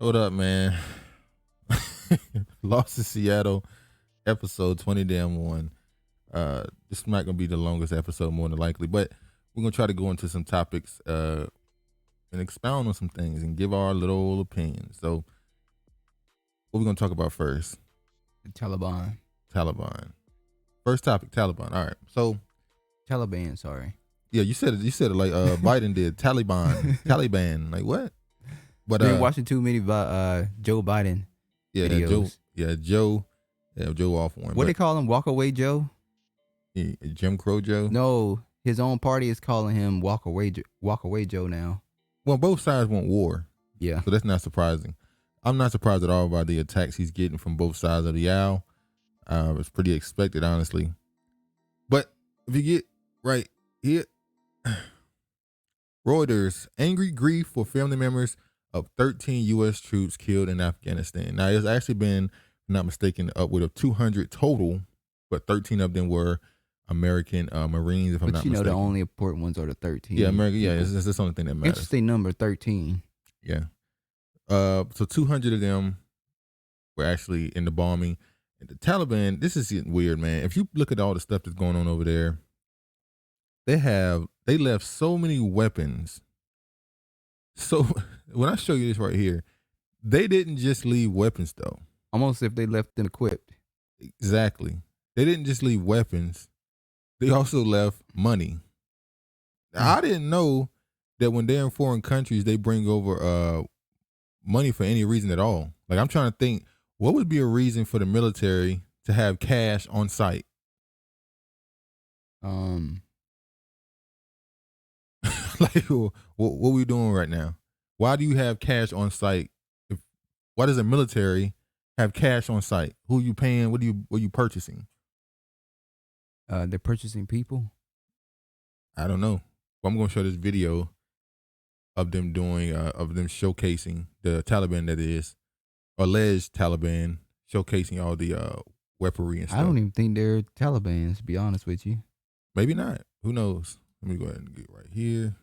Hold up, man. Lost to Seattle, episode 20 damn one. This is not gonna be the longest episode, more than likely, but we're gonna try to go into some topics and expound on some things and give our little opinions. So, what we gonna talk about first? The Taliban. First topic, Taliban. All right. So, Taliban. Sorry. yeah, you said it. You said it like Biden did. Taliban. Like what? But been watching too many Joe Biden videos. Joe off one. What they call him? Walk away Joe? Yeah, Jim Crow Joe? No, his own party is calling him Walk away Joe now. Well, both sides want war. Yeah. So that's not surprising. I'm not surprised at all by the attacks he's getting from both sides of the aisle. It's pretty expected, honestly. But if you get right here, Reuters, angry grief for family members of 13 U.S. troops killed in Afghanistan. Now, it's actually been, if I'm not mistaken, upward of 200 total, but 13 of them were American Marines, if I'm not mistaken. But the only important ones are the 13. Yeah, American. Yeah, it's the only thing that matters. Interesting number, 13. Yeah. So 200 of them were actually in the bombing. And the Taliban, this is getting weird, man. If you look at all the stuff that's going on over there, they left so many weapons. So when I show you this right here, they didn't just leave weapons though. Almost if they left them equipped. Exactly. They didn't just leave weapons. They also left money. Now, I didn't know that when they're in foreign countries, they bring over money for any reason at all. Like, I'm trying to think, what would be a reason for the military to have cash on site? Like, what are we doing right now? Why do you have cash on site? Why does the military have cash on site? Who are you paying? What are you purchasing? They're purchasing people. I don't know. Well, I'm going to show this video of them showcasing the Taliban, that is, alleged Taliban, showcasing all the weaponry and stuff. I don't even think they're Taliban, to be honest with you. Maybe not. Who knows? Let me go ahead and get right here.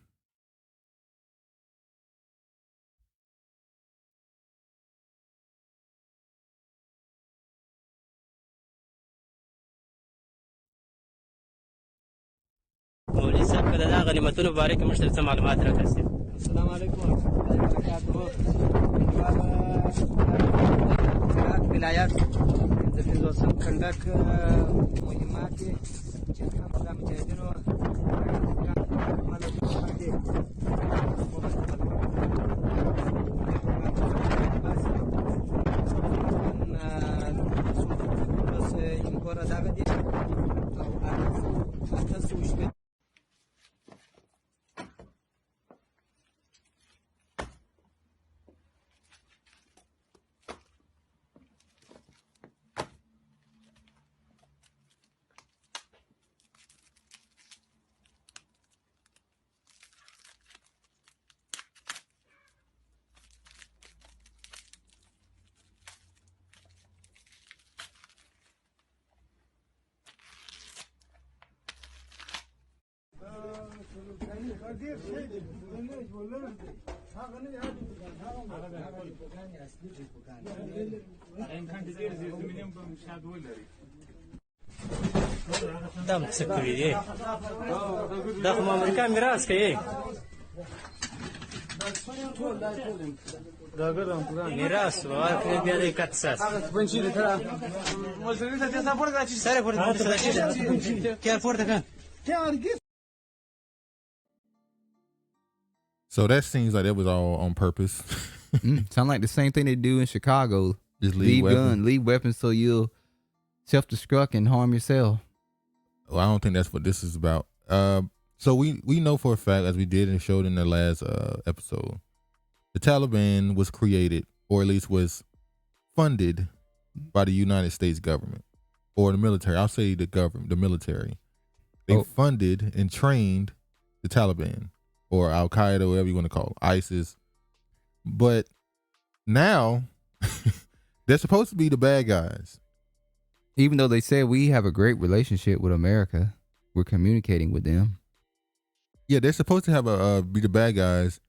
مولوي صاحب کله دا غنیمتونو باره کې موږ ته څه معلومات راکړئ. السلام علیکم ورحمۃ الله وبرکاتہ. ولایت د پنځوسم کنډک مهمات دي چې هم د مجاهدینو دم څه کړی دی دا خو امریکا میراث کوي میراث ورکړي بیا د کتساس سره پورته کار پورته کړه. So that seems like that was all on purpose. Sound like the same thing they do in Chicago. Just leave weapons so you'll self-destruct and harm yourself. Well, I don't think that's what this is about. So we know for a fact, as we did and showed in the last episode, the Taliban was created, or at least was funded by the United States government or the military. I'll say the government, the military. They funded and trained the Taliban or Al Qaeda, whatever you want to call it, ISIS. But now they're supposed to be the bad guys. Even though they say we have a great relationship with America, we're communicating with them. Yeah, they're supposed to have be the bad guys,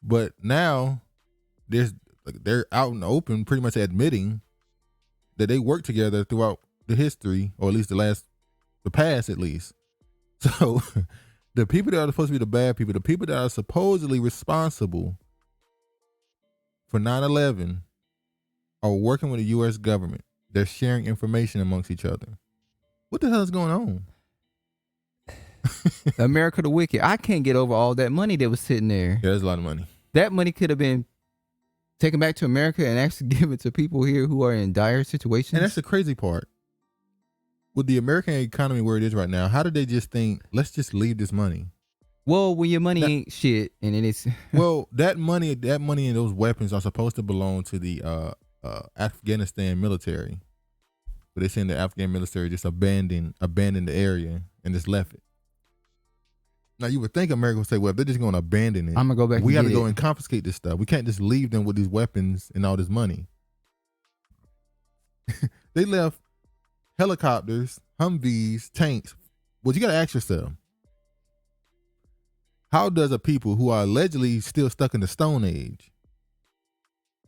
but now there's like they're out in the open, pretty much admitting that they work together throughout the history, or at least the past at least. So the people that are supposed to be the bad people, the people that are supposedly responsible for 9/11 are working with the U.S. government. They're sharing information amongst each other. What the hell is going on? America the wicked. I can't get over all that money that was sitting there. Yeah, there's a lot of money. That money could have been taken back to America and actually given to people here who are in dire situations. And that's the crazy part. With the American economy where it is right now, how did they just think, let's just leave this money? Well, when your money ain't shit, and then it's well, that money and those weapons are supposed to belong to the Afghanistan military, but they're saying the Afghan military just abandoned the area and just left it. Now you would think America would say, well, if they're just going to abandon it, I'm gonna go back. We got to go and confiscate this stuff. We can't just leave them with these weapons and all this money. They left helicopters, Humvees, tanks. Well, you got to ask yourself, how does a people who are allegedly still stuck in the Stone Age,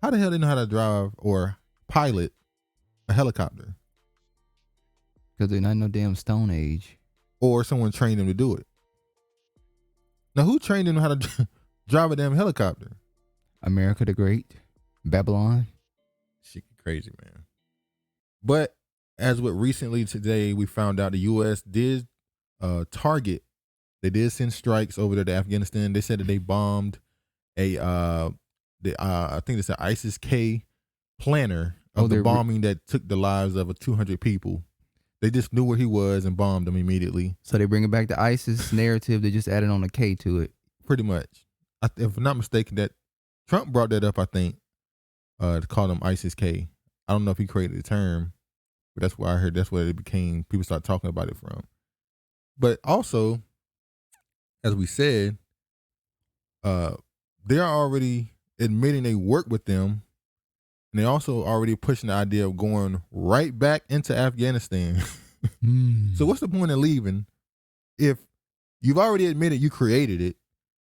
how the hell they know how to drive or pilot a helicopter? Because they're not in no damn Stone Age. Or someone trained them to do it. Now, who trained them how to drive a damn helicopter? America the Great, Babylon. Shit, crazy, man. But as with recently today, we found out the U.S. did target. They did send strikes over there to Afghanistan. They said that they bombed I think it's an ISIS-K planner of the bombing that took the lives of 200 people. They just knew where he was and bombed him immediately. So they bringing back the ISIS narrative. They just added on a K to it. Pretty much. If I'm not mistaken, that Trump brought that up, I think, to call them ISIS-K. I don't know if he created the term, but that's where I heard that's where it became, people start talking about it from. But also, as we said, they're already admitting they work with them. And they're also already pushing the idea of going right back into Afghanistan. So what's the point of leaving if you've already admitted you created it?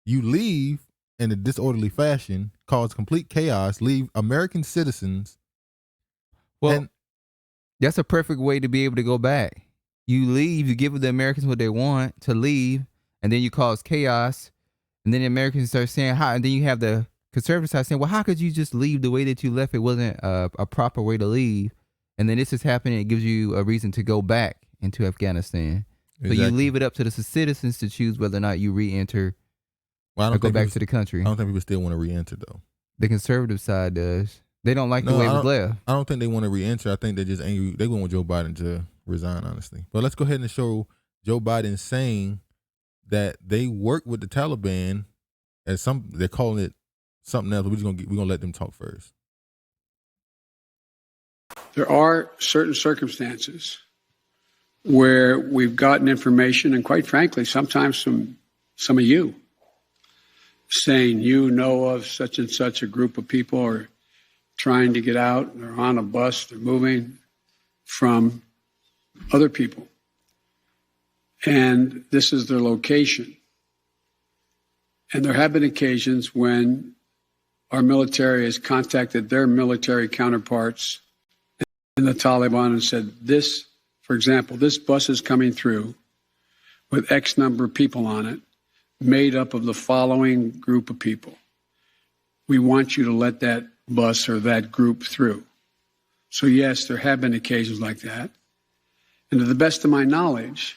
You leave in a disorderly fashion, cause complete chaos, leave American citizens. Well, that's a perfect way to be able to go back. You leave, you give the Americans what they want to leave, and then you cause chaos, and then the Americans start saying how, and then you have the conservative side saying, well, how could you just leave the way that you left? It wasn't a proper way to leave. And then this is happening. It gives you a reason to go back into Afghanistan. Exactly. So you leave it up to the citizens to choose whether or not you re-enter or go back to the country. I don't think people still want to re-enter, though. The conservative side does. They don't like the way it was left. I don't think they want to re-enter. I think they're just angry. They want Joe Biden to resign, honestly. But let's go ahead and show Joe Biden saying that they work with the Taliban as they're calling it something else. We're gonna let them talk first. There are certain circumstances where we've gotten information, and quite frankly, sometimes from some of you saying you know of such and such a group of people are trying to get out, they're on a bus, they're moving from other people. And this is their location. And there have been occasions when our military has contacted their military counterparts in the Taliban and said, this, for example, this bus is coming through with X number of people on it, made up of the following group of people. We want you to let that bus or that group through. So yes, there have been occasions like that. And to the best of my knowledge,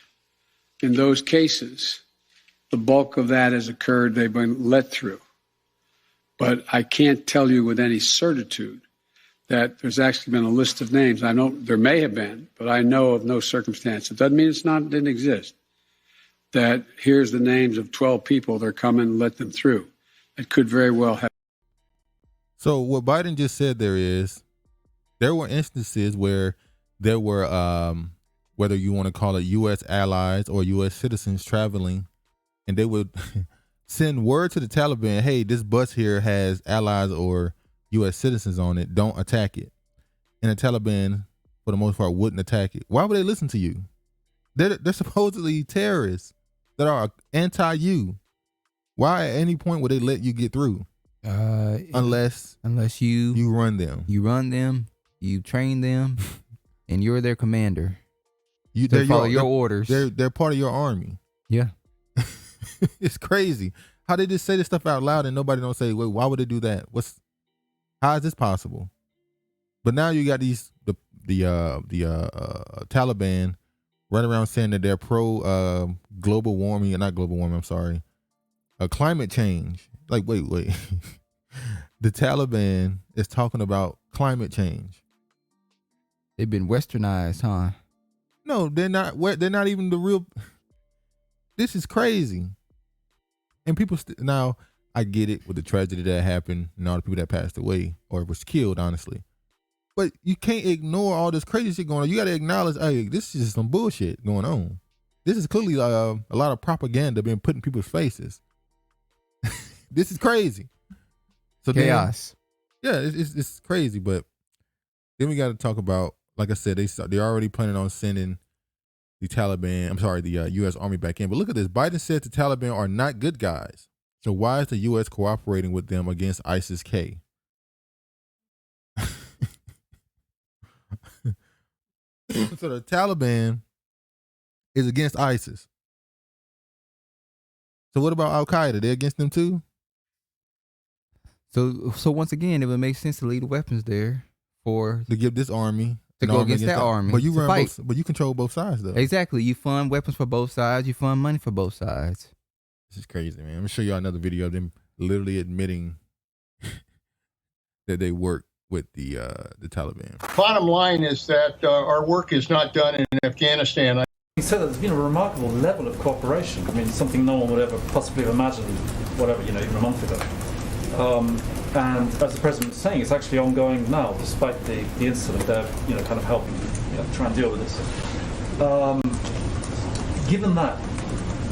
in those cases, the bulk of that has occurred, they've been let through. But I can't tell you with any certitude that there's actually been a list of names. I know there may have been, but I know of no circumstance. It doesn't mean didn't exist. That here's the names of 12 people, they're coming, let them through. It could very well have. So what Biden just said there were instances where there were, whether you want to call it U.S. allies or U.S. citizens traveling, and they would send word to the Taliban, hey, this bus here has allies or U.S. citizens on it. Don't attack it. And the Taliban, for the most part, wouldn't attack it. Why would they listen to you? They're supposedly terrorists that are anti-you. Why at any point would they let you get through? unless you run them. You run them, you train them, and you're their commander. They follow your orders. They're part of your army. Yeah. It's crazy. How they just say this stuff out loud and nobody don't say, wait, why would they do that? How is this possible? But now you got the Taliban running around saying that they're pro global warming, not global warming, I'm sorry, climate change. Like, wait. The Taliban is talking about climate change. They've been westernized, huh? No, they're not. They're not even the real. This is crazy. And people now, I get it with the tragedy that happened and all the people that passed away or was killed, honestly. But you can't ignore all this crazy shit going on. You got to acknowledge, hey, this is just some bullshit going on. This is clearly a lot of propaganda being put in people's faces. This is crazy. So chaos. It's crazy. But then we got to talk about, like I said, they're already planning on sending the U.S. Army back in. But look at this. Biden said the Taliban are not good guys. So why is the U.S. cooperating with them against ISIS-K? So the Taliban is against ISIS. So what about Al-Qaeda? They're against them too? So once again, it would make sense to leave the weapons there to give this army to go against that army. But you control both sides though. Exactly. You fund weapons for both sides. You fund money for both sides. This is crazy, man. I'm gonna show y'all another video of them literally admitting that they work with the Taliban. Bottom line is that our work is not done in Afghanistan. He said that there's been a remarkable level of cooperation. I mean, something no one would ever possibly have imagined, even a month ago. And as the president was saying, it's actually ongoing now, despite the incident. They're, kind of helping, try and deal with this. Given that,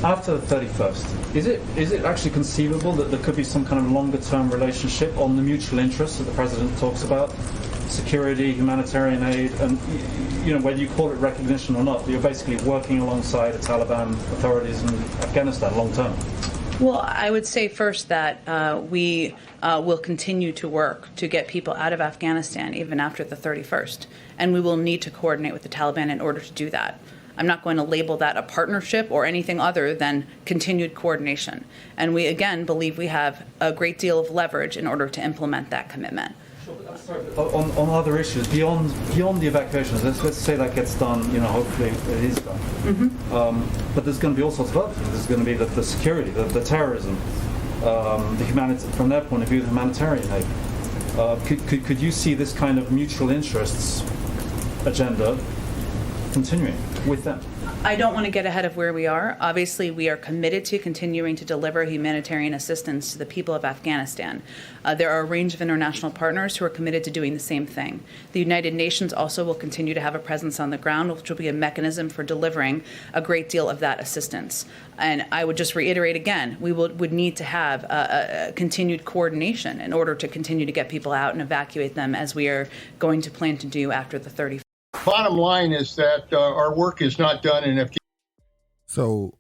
after the 31st, is it actually conceivable that there could be some kind of longer-term relationship on the mutual interests that the president talks about, security, humanitarian aid, and whether you call it recognition or not, you're basically working alongside the Taliban authorities in Afghanistan long-term? Well, I would say first that we will continue to work to get people out of Afghanistan even after the 31st, and we will need to coordinate with the Taliban in order to do that. I'm not going to label that a partnership or anything other than continued coordination. And we, again, believe we have a great deal of leverage in order to implement that commitment. On other issues, beyond the evacuations, let's say that gets done, hopefully it is done. Mm-hmm. But there's going to be all sorts of other things. There's going to be the security, the terrorism, from their point of view, the humanitarian aid. Could you see this kind of mutual interests agenda continuing with them? I don't want to get ahead of where we are. Obviously, we are committed to continuing to deliver humanitarian assistance to the people of Afghanistan. There are a range of international partners who are committed to doing the same thing. The United Nations also will continue to have a presence on the ground, which will be a mechanism for delivering a great deal of that assistance. And I would just reiterate again, we would need to have a continued coordination in order to continue to get people out and evacuate them, as we are going to plan to do after the 31st. Bottom line is that our work is not done in Afghanistan. So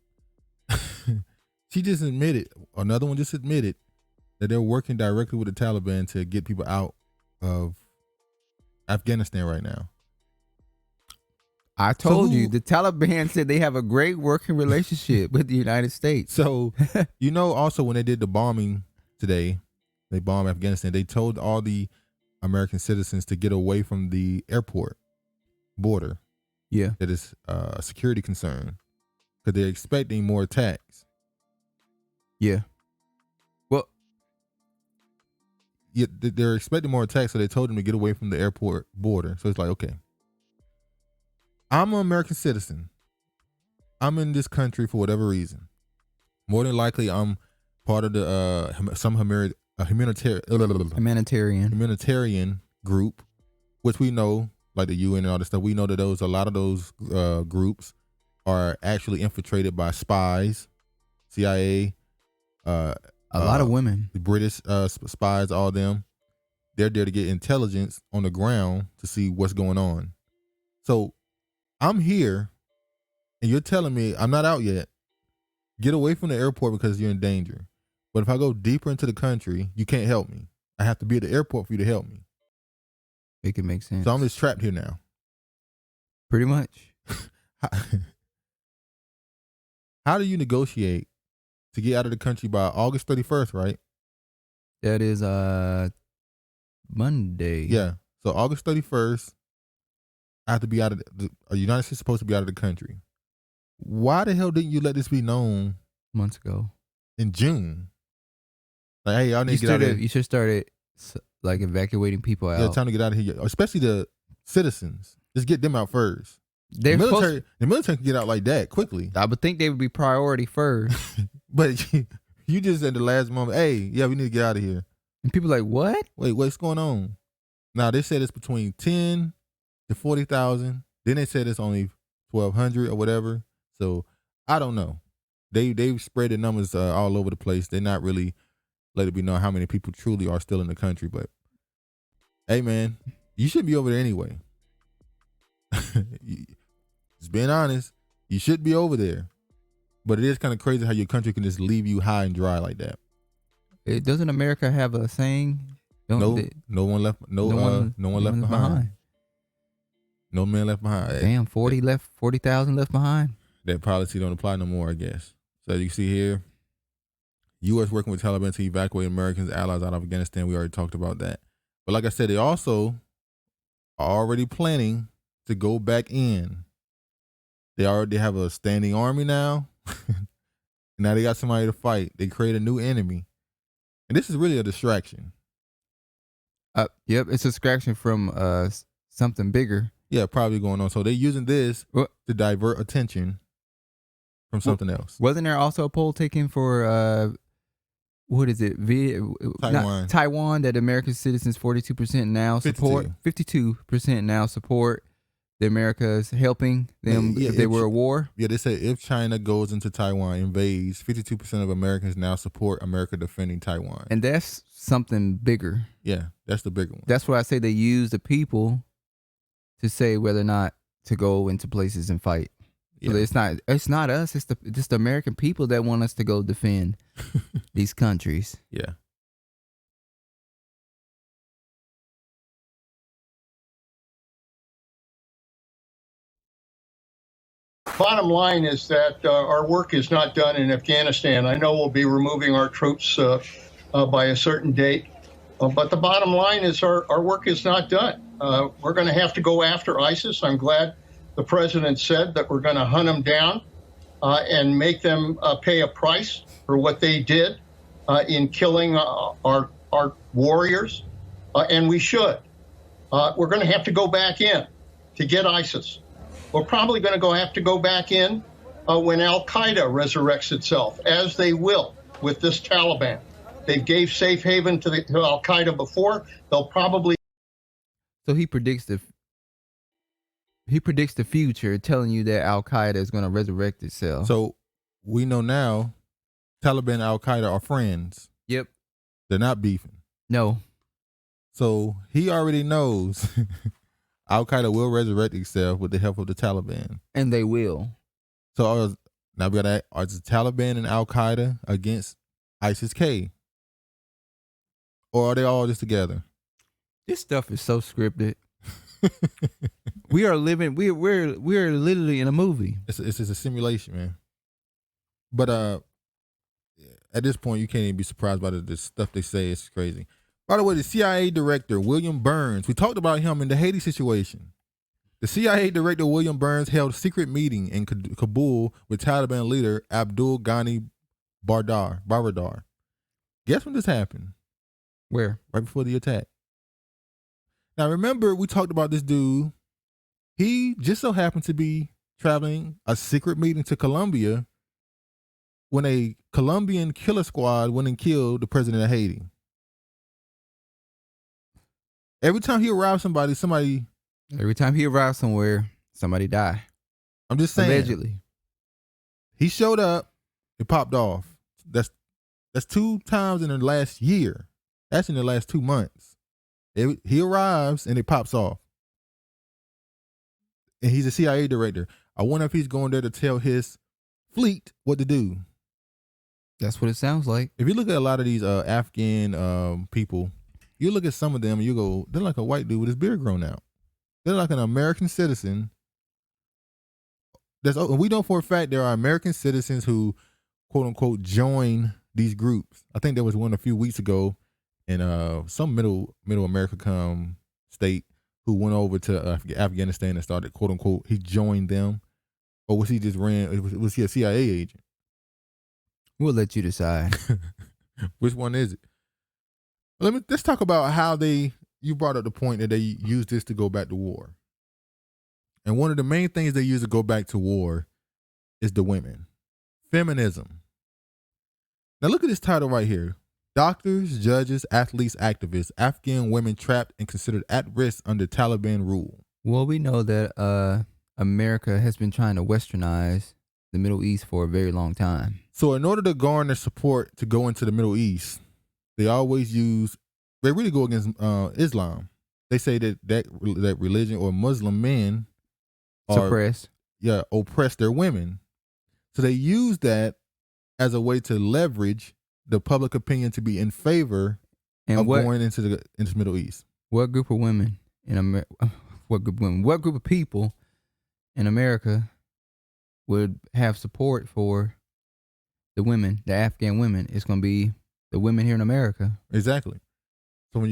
she just admitted, another one just admitted, that they're working directly with the Taliban to get people out of Afghanistan right now. I told you, the Taliban said they have a great working relationship with the United States. So, also when they did the bombing today, they bombed Afghanistan, they told all the American citizens to get away from the airport border. Yeah. That is a security concern because they're expecting more attacks. Yeah. Well, yeah, they're expecting more attacks, so they told them to get away from the airport border. So it's like, okay, I'm an American citizen. I'm in this country for whatever reason. More than likely, I'm part of the humanitarian group, which we know, like the UN and all this stuff. We know that a lot of those groups are actually infiltrated by spies, CIA, a lot of women, the British spies, all them. They're there to get intelligence on the ground to see what's going on. So I'm here, and you're telling me I'm not out yet. Get away from the airport because you're in danger. But if I go deeper into the country, you can't help me. I have to be at the airport for you to help me. It can make sense. So I'm just trapped here now. Pretty much. How do you negotiate to get out of the country by August 31st, right? That is Monday. Yeah. So August 31st, I have to be out of the United States supposed to be out of the country. Why the hell didn't you let this be known months ago in June? Like, hey, y'all need to get out of here. You should start it like evacuating people out. Yeah, time to get out of here, especially the citizens. Just get them out first. The military can get out like that quickly. I would think they would be priority first. But you just at the last moment, hey, yeah, we need to get out of here. And people like, what? Wait, what's going on? Now they said it's between 10 to 40,000. Then they said it's only 1,200 or whatever. So I don't know. They've spread the numbers all over the place. They're not really let it be known how many people truly are still in the country. But hey, man, you should be over there anyway. Just being honest, you should be over there. But it is kind of crazy how your country can just leave you high and dry like that. Doesn't America have a saying? No one left behind. No man left behind. Damn, 40,000 left behind. That policy don't apply no more, I guess. So you see here, U.S. working with Taliban to evacuate Americans, allies out of Afghanistan. We already talked about that. But like I said, they also are already planning to go back in. They already have a standing army now. Now they got somebody to fight. They create a new enemy. And this is really a distraction. Yep, it's a distraction from something bigger. Yeah, probably going on. So they're using this to divert attention from something else. Wasn't there also a poll taken for what is it? Taiwan that American citizens 42% now support. 52% now support the Americas helping them if they were at war. Yeah, they say if China goes into Taiwan, invades, 52% of Americans now support America defending Taiwan. And that's something bigger. Yeah, that's the bigger one. That's why I say they use the people to say whether or not to go into places and fight. So it's not us. It's the American people that want us to go defend these countries. Yeah. Bottom line is that our work is not done in Afghanistan. I know we'll be removing our troops by a certain date, but the bottom line is our work is not done. We're going to have to go after ISIS. I'm glad the president said that we're going to hunt them down and make them pay a price for what they did in killing our warriors, and we should. We're going to have to go back in to get ISIS. We're probably going to have to go back in when Al-Qaeda resurrects itself, as they will with this Taliban. They gave safe haven to Al-Qaeda before. They'll probably. So he predicts the future, telling you that Al-Qaeda is going to resurrect itself. So we know now Taliban and Al-Qaeda are friends. Yep. They're not beefing. No. So he already knows Al-Qaeda will resurrect itself with the help of the Taliban. And they will. So now we got to ask, are the Taliban and Al-Qaeda against ISIS-K? Or are they all just together? This stuff is so scripted. We are living, we're literally in a movie. It's just a simulation, man. But at this point, you can't even be surprised by the stuff they say. It's crazy. By the way, the CIA director, William Burns, we talked about him in the Haiti situation. The CIA director, William Burns, held a secret meeting in Kabul with Taliban leader Abdul Ghani Baradar. Guess when this happened? Where? Right before the attack. Now, remember, we talked about this dude. He just so happened to be traveling a secret meeting to Colombia when a Colombian killer squad went and killed the president of Haiti. Every time he arrived somewhere, somebody die. I'm just saying. Allegedly. He showed up, it popped off. That's 2 times in the last year. That's in the last 2 months. He arrives and it pops off. And he's a CIA director. I wonder if he's going there to tell his fleet what to do. That's what it sounds like. If you look at a lot of these Afghan people, you look at some of them and you go, they're like a white dude with his beard grown out. They're like an American citizen. And we know for a fact there are American citizens who, quote unquote, join these groups. I think there was one a few weeks ago in some middle America state who went over to Afghanistan and started, quote unquote, he joined them. Or was he just was he a CIA agent? We'll let you decide. Which one is it? Let's talk about how you brought up the point that they use this to go back to war. And one of the main things they use to go back to war is the women. Feminism. Now look at this title right here. Doctors, judges, athletes, activists, Afghan women trapped and considered at risk under Taliban rule. Well, we know that America has been trying to westernize the Middle East for a very long time. So in order to garner support to go into the Middle East, they really go against Islam. They say that religion or Muslim men oppress their women. So they use that as a way to leverage the public opinion to be in favor of going into the Middle East. What group of women in what group of people in America would have support for the women, the Afghan women? It's going to be the women here in America. Exactly. So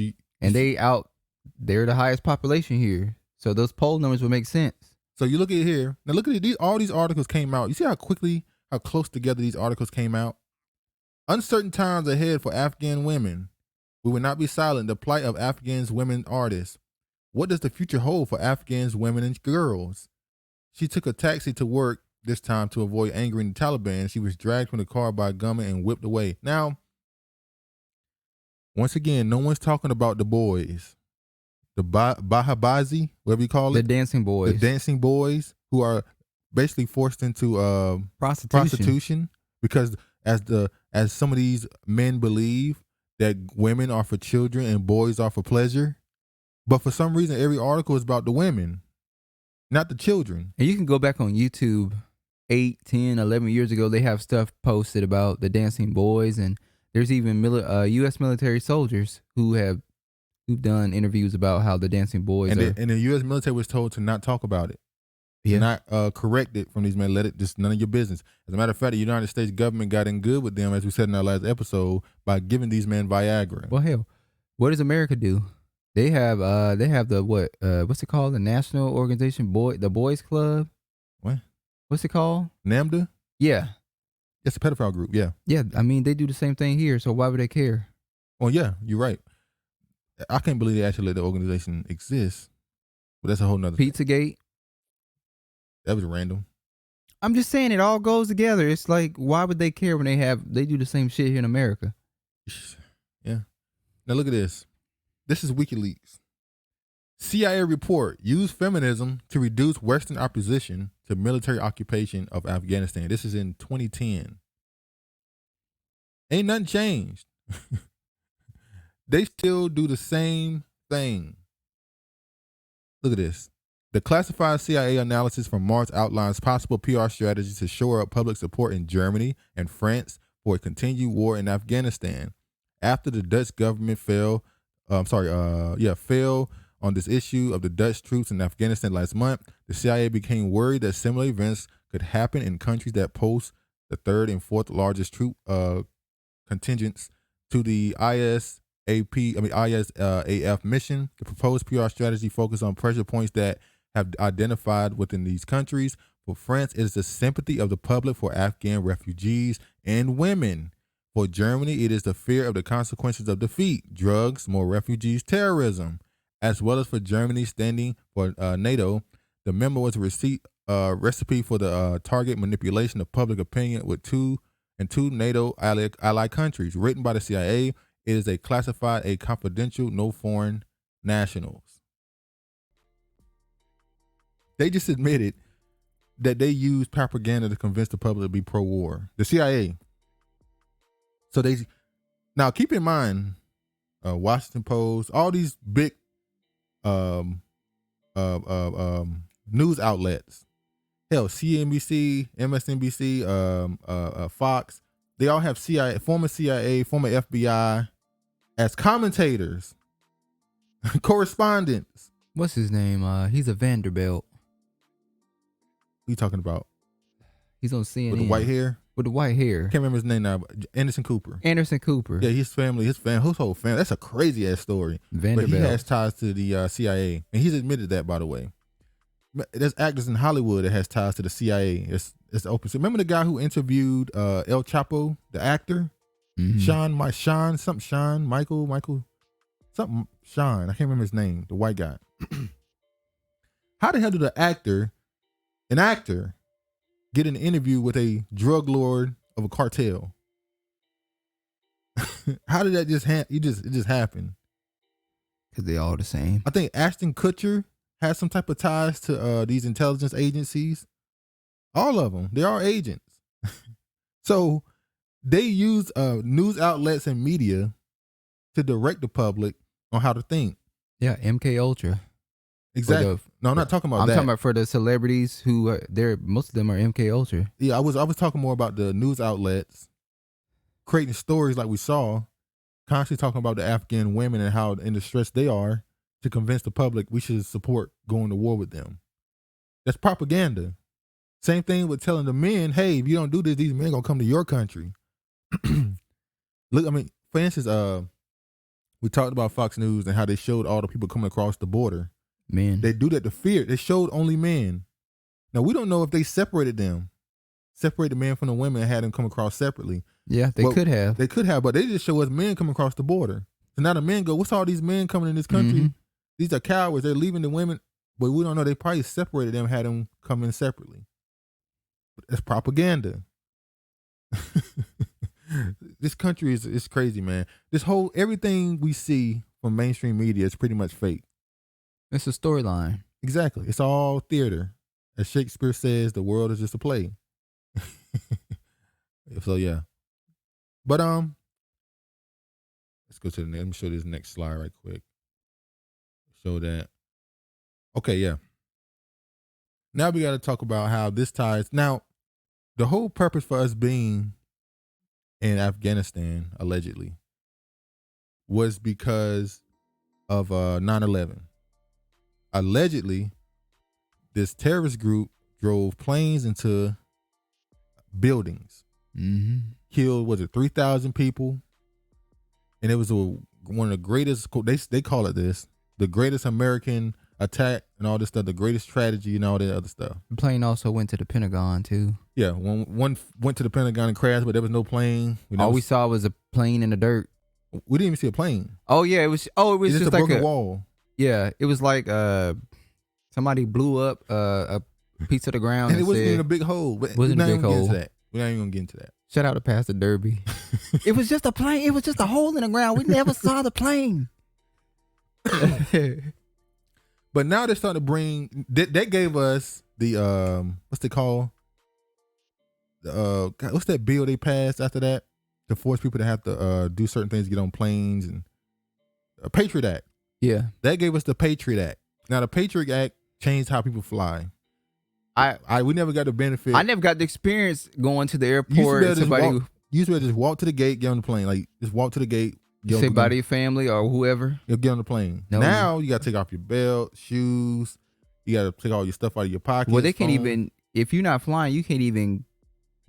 they're the highest population here. So those poll numbers would make sense. So you look at it here. Now look at it. All these articles came out. You see how close together these articles came out? Uncertain times ahead for Afghan women. We will not be silent. The plight of Afghan's women artists. What does the future hold for Afghan's women and girls? She took a taxi to work this time to avoid angering the Taliban. She was dragged from the car by a gunman and whipped away. Now, once again, no one's talking about the boys. The Bahabazi, whatever you call it. The dancing boys. The dancing boys who are basically forced into prostitution because as some of these men believe that women are for children and boys are for pleasure. But for some reason, every article is about the women, not the children. And you can go back on YouTube 8, 10, 11 years ago. They have stuff posted about the dancing boys. And there's even U.S. military soldiers who've done interviews about how the dancing boys and the U.S. military was told to not talk about it. Yeah. Not correct it from these men. Let it just none of your business. As a matter of fact, the United States government got in good with them, as we said in our last episode, by giving these men Viagra. Well, hell, what does America do? They have the what's it called? The National Organization the Boys Club. What? What's it called? NAMDA? Yeah. It's a pedophile group, yeah. Yeah, I mean, they do the same thing here, so why would they care? Well, yeah, you're right. I can't believe they actually let the organization exist. But that's a whole nother Pizzagate. That was random. I'm just saying it all goes together. It's like, why would they care when they do the same shit here in America? Yeah. Now look at this. This is WikiLeaks. CIA report, use feminism to reduce Western opposition to military occupation of Afghanistan. This is in 2010. Ain't nothing changed. They still do the same thing. Look at this. The classified CIA analysis from March outlines possible PR strategies to shore up public support in Germany and France for a continued war in Afghanistan. After the Dutch government fell on this issue of the Dutch troops in Afghanistan last month, the CIA became worried that similar events could happen in countries that post the third and fourth largest troop contingents to the ISAF mission. The proposed PR strategy focused on pressure points that have identified within these countries. For France, it is the sympathy of the public for Afghan refugees and women. For Germany, it is the fear of the consequences of defeat, drugs, more refugees, terrorism. As well as for Germany's standing for NATO, the memo was a recipe for the target manipulation of public opinion with two NATO allied countries. Written by the CIA, it is a confidential, no foreign nationals. They just admitted that they used propaganda to convince the public to be pro-war. The CIA. So now keep in mind, Washington Post, all these big news outlets, hell, CNBC, MSNBC, Fox, they all have CIA, former FBI as commentators, correspondents. What's his name? He's a Vanderbilt. What are you talking about? He's on CNN. With the white hair? With the white hair. Can't remember his name now. But Anderson Cooper. Anderson Cooper. Yeah, his whole family. That's a crazy ass story. Vanderbilt. But he has ties to the CIA, and he's admitted that, by the way. There's actors in Hollywood that has ties to the CIA. It's open. So remember the guy who interviewed El Chapo, the actor? Mm-hmm. Sean, Michael, something Sean. I can't remember his name. The white guy. How the hell did an actor, get an interview with a drug lord of a cartel? How did that just happen? It just happened. Because they all the same. I think Ashton Kutcher has some type of ties to these intelligence agencies. All of them. They are agents. So they use news outlets and media to direct the public on how to think. Yeah, MK Ultra. Exactly. No, I'm not talking about I'm that. talking about for the celebrities who are there. Most of them are MK Ultra. Yeah, I was talking more about the news outlets creating stories like we saw, constantly talking about the Afghan women and how in the stress they are to convince the public we should support going to war with them. That's propaganda. Same thing with telling the men, hey, if you don't do this, these men gonna come to your country. Look, I mean, for instance, we talked about Fox News and how they showed all the people coming across the border. Men. They do that to fear. They showed only men. Now, we don't know if they separated the men from the women and had them come across separately. Yeah, they could have. They could have, but they just show us men coming across the border. So now the men go, what's all these men coming in this country? Mm-hmm. These are cowards. They're leaving the women. But we don't know. They probably separated them, had them come in separately. That's propaganda. This country is crazy, man. Everything we see from mainstream media is pretty much fake. It's a storyline. Exactly. It's all theater. As Shakespeare says, the world is just a play. So yeah. But let's go to the next. Let me show this next slide right quick. Show that. Okay, yeah. Now we got to talk about how this ties. Now, the whole purpose for us being in Afghanistan, allegedly, was because of 9/11. Allegedly, this terrorist group drove planes into buildings, killed, was it 3,000 people? And it was one of the greatest, they call it this, the greatest American attack and all this stuff, the greatest tragedy and all that other stuff. The plane also went to the Pentagon too. Yeah, one went to the Pentagon and crashed, but there was no plane. All we saw was a plane in the dirt. We didn't even see a plane. Oh yeah, it was. Oh, it was It's just a like broken wall. Yeah, it was like somebody blew up a piece of the ground. And it wasn't even a big hole. Wasn't a big hole. We're not even gonna get into that. Shout out to Pastor Derby. It was just a plane. It was just a hole in the ground. We never saw the plane. But now they're starting to bring. That gave us the what's it called? What's that bill they passed after that to force people to have to do certain things, get on planes, and a Patriot Act. Yeah, that gave us the Patriot Act. Now the Patriot Act changed how people fly. We never got the benefit. I never got the experience going to the airport. You used to just walk to the gate, get on the plane. Like just walk to the gate. Say bye to your family or whoever. You'll get on the plane. No. Now you got to take off your belt, shoes. You got to take all your stuff out of your pocket. Well, they can't even. If you're not flying, you can't even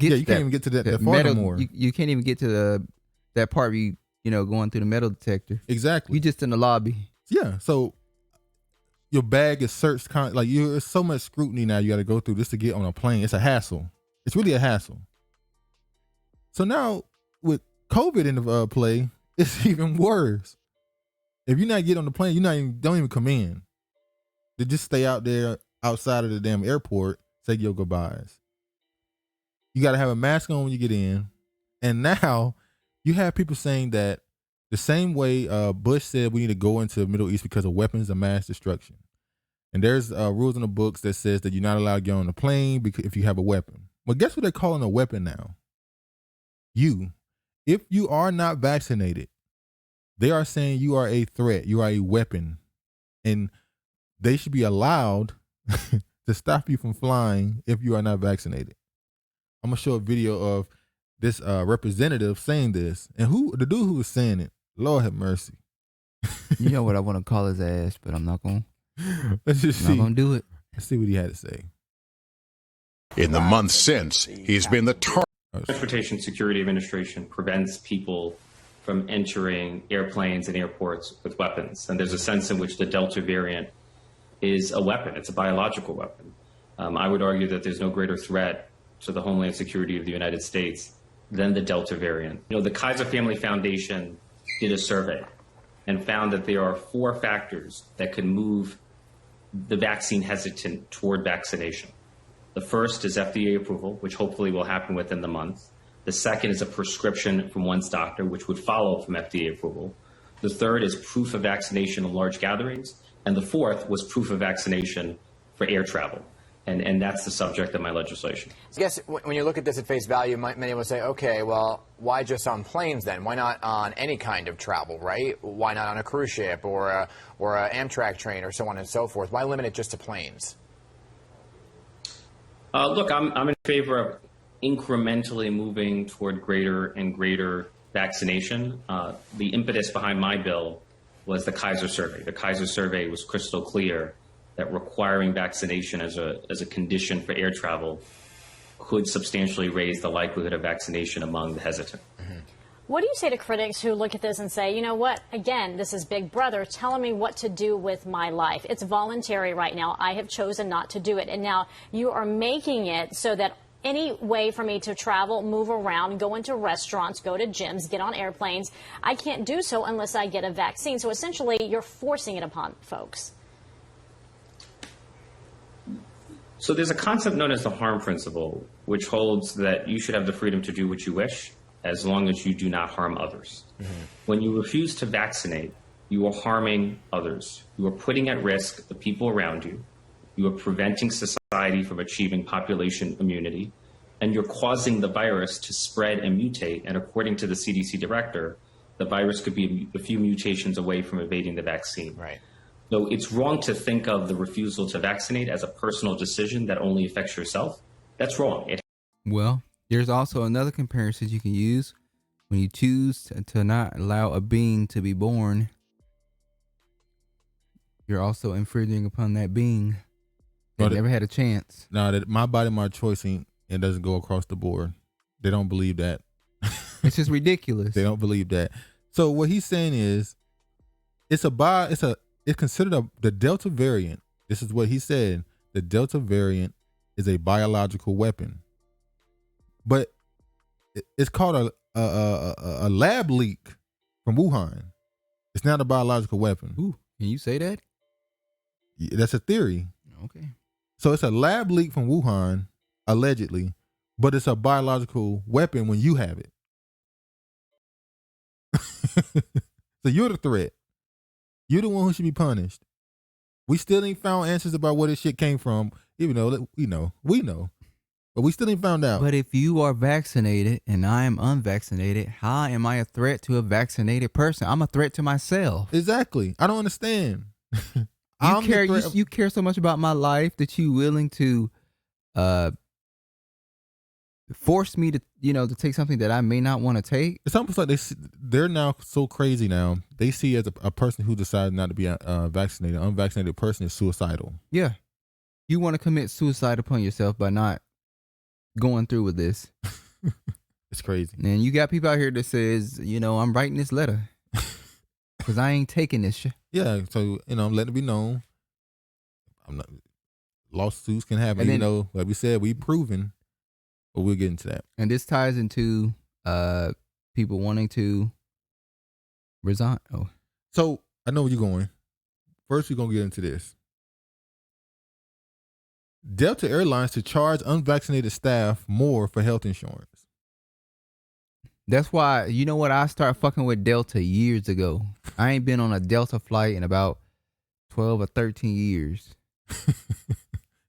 get. Yeah, you can't even get to that far no more. You can't even get to that part where you know going through the metal detector. Exactly. You just in the lobby. Yeah. So your bag is searched. There's so much scrutiny now you got to go through just to get on a plane. It's a hassle. It's really a hassle. So now with COVID in the play, it's even worse. If you're not getting on the plane, don't even come in. They just stay out there outside of the damn airport, say your goodbyes. You got to have a mask on when you get in. And now you have people saying that the same way Bush said we need to go into the Middle East because of weapons of mass destruction. And there's rules in the books that says that you're not allowed to get on the plane if you have a weapon. Well, guess what they're calling a weapon now? If you are not vaccinated, they are saying you are a threat. You are a weapon. And they should be allowed to stop you from flying if you are not vaccinated. I'm going to show a video of this representative saying this, and the dude who was saying it, Lord have mercy. You know what I want to call his ass, but I'm not going. Let's just see. I'm not going to do it. Let's see what he had to say. In the months since, he's been the target. Transportation Security Administration prevents people from entering airplanes and airports with weapons. And there's a sense in which the Delta variant is a weapon. It's a biological weapon. I would argue that there's no greater threat to the homeland security of the United States than the Delta variant. You know, the Kaiser Family Foundation did a survey and found that there are 4 factors that could move the vaccine hesitant toward vaccination. The first is FDA approval, which hopefully will happen within the month. The second is a prescription from one's doctor, which would follow from FDA approval. The third is proof of vaccination in large gatherings. And the fourth was proof of vaccination for air travel. And that's the subject of my legislation. I guess when you look at this at face value, many will say, okay, well, why just on planes then? Why not on any kind of travel, right? Why not on a cruise ship or a Amtrak train or so on and so forth? Why limit it just to planes? Look, I'm in favor of incrementally moving toward greater and greater vaccination. The impetus behind my bill was the Kaiser survey. The Kaiser survey was crystal clear that requiring vaccination as a condition for air travel could substantially raise the likelihood of vaccination among the hesitant. Mm-hmm. What do you say to critics who look at this and say, you know what, again, this is Big Brother telling me what to do with my life. It's voluntary right now. I have chosen not to do it. And now you are making it so that any way for me to travel, move around, go into restaurants, go to gyms, get on airplanes, I can't do so unless I get a vaccine. So essentially, you're forcing it upon folks. So there's a concept known as the harm principle, which holds that you should have the freedom to do what you wish as long as you do not harm others. Mm-hmm. When you refuse to vaccinate, you are harming others. You are putting at risk the people around you. You are preventing society from achieving population immunity, and you're causing the virus to spread and mutate. And according to the CDC director, the virus could be a few mutations away from evading the vaccine. Right. So it's wrong to think of the refusal to vaccinate as a personal decision that only affects yourself. That's wrong. Well, there's also another comparison you can use. When you choose to not allow a being to be born, you're also infringing upon that being that never had a chance. No, that my body, my choice, it doesn't go across the board. They don't believe that. It's just ridiculous. They don't believe that. So what he's saying is, it's considered the Delta variant. This is what he said. The Delta variant is a biological weapon, but it's called a lab leak from Wuhan. It's not a biological weapon. Ooh, can you say that? That's a theory. Okay. So it's a lab leak from Wuhan, allegedly, but it's a biological weapon when you have it. So you're the threat. You're the one who should be punished. We still ain't found answers about where this shit came from, even though we know, but we still ain't found out. But if you are vaccinated and I am unvaccinated, how am I a threat to a vaccinated person? I'm a threat to myself. Exactly. I don't understand. You care so much about my life that you willing to force me to to take something that I may not want to take. It's almost like they're now so crazy now. They see as a person who decides not to be vaccinated, an unvaccinated person is suicidal. Yeah, you want to commit suicide upon yourself by not going through with this. It's crazy. And you got people out here that says, I'm writing this letter because I ain't taking this shit. Yeah, so I'm letting it be known. I'm not. Lawsuits can happen. And then, like we said, we proven. But we'll get into that. And this ties into people wanting to resign. Oh. So I know where you're going. First, we're going to get into this. Delta Airlines to charge unvaccinated staff more for health insurance. That's why, you know what? I started fucking with Delta years ago. I ain't been on a Delta flight in about 12 or 13 years.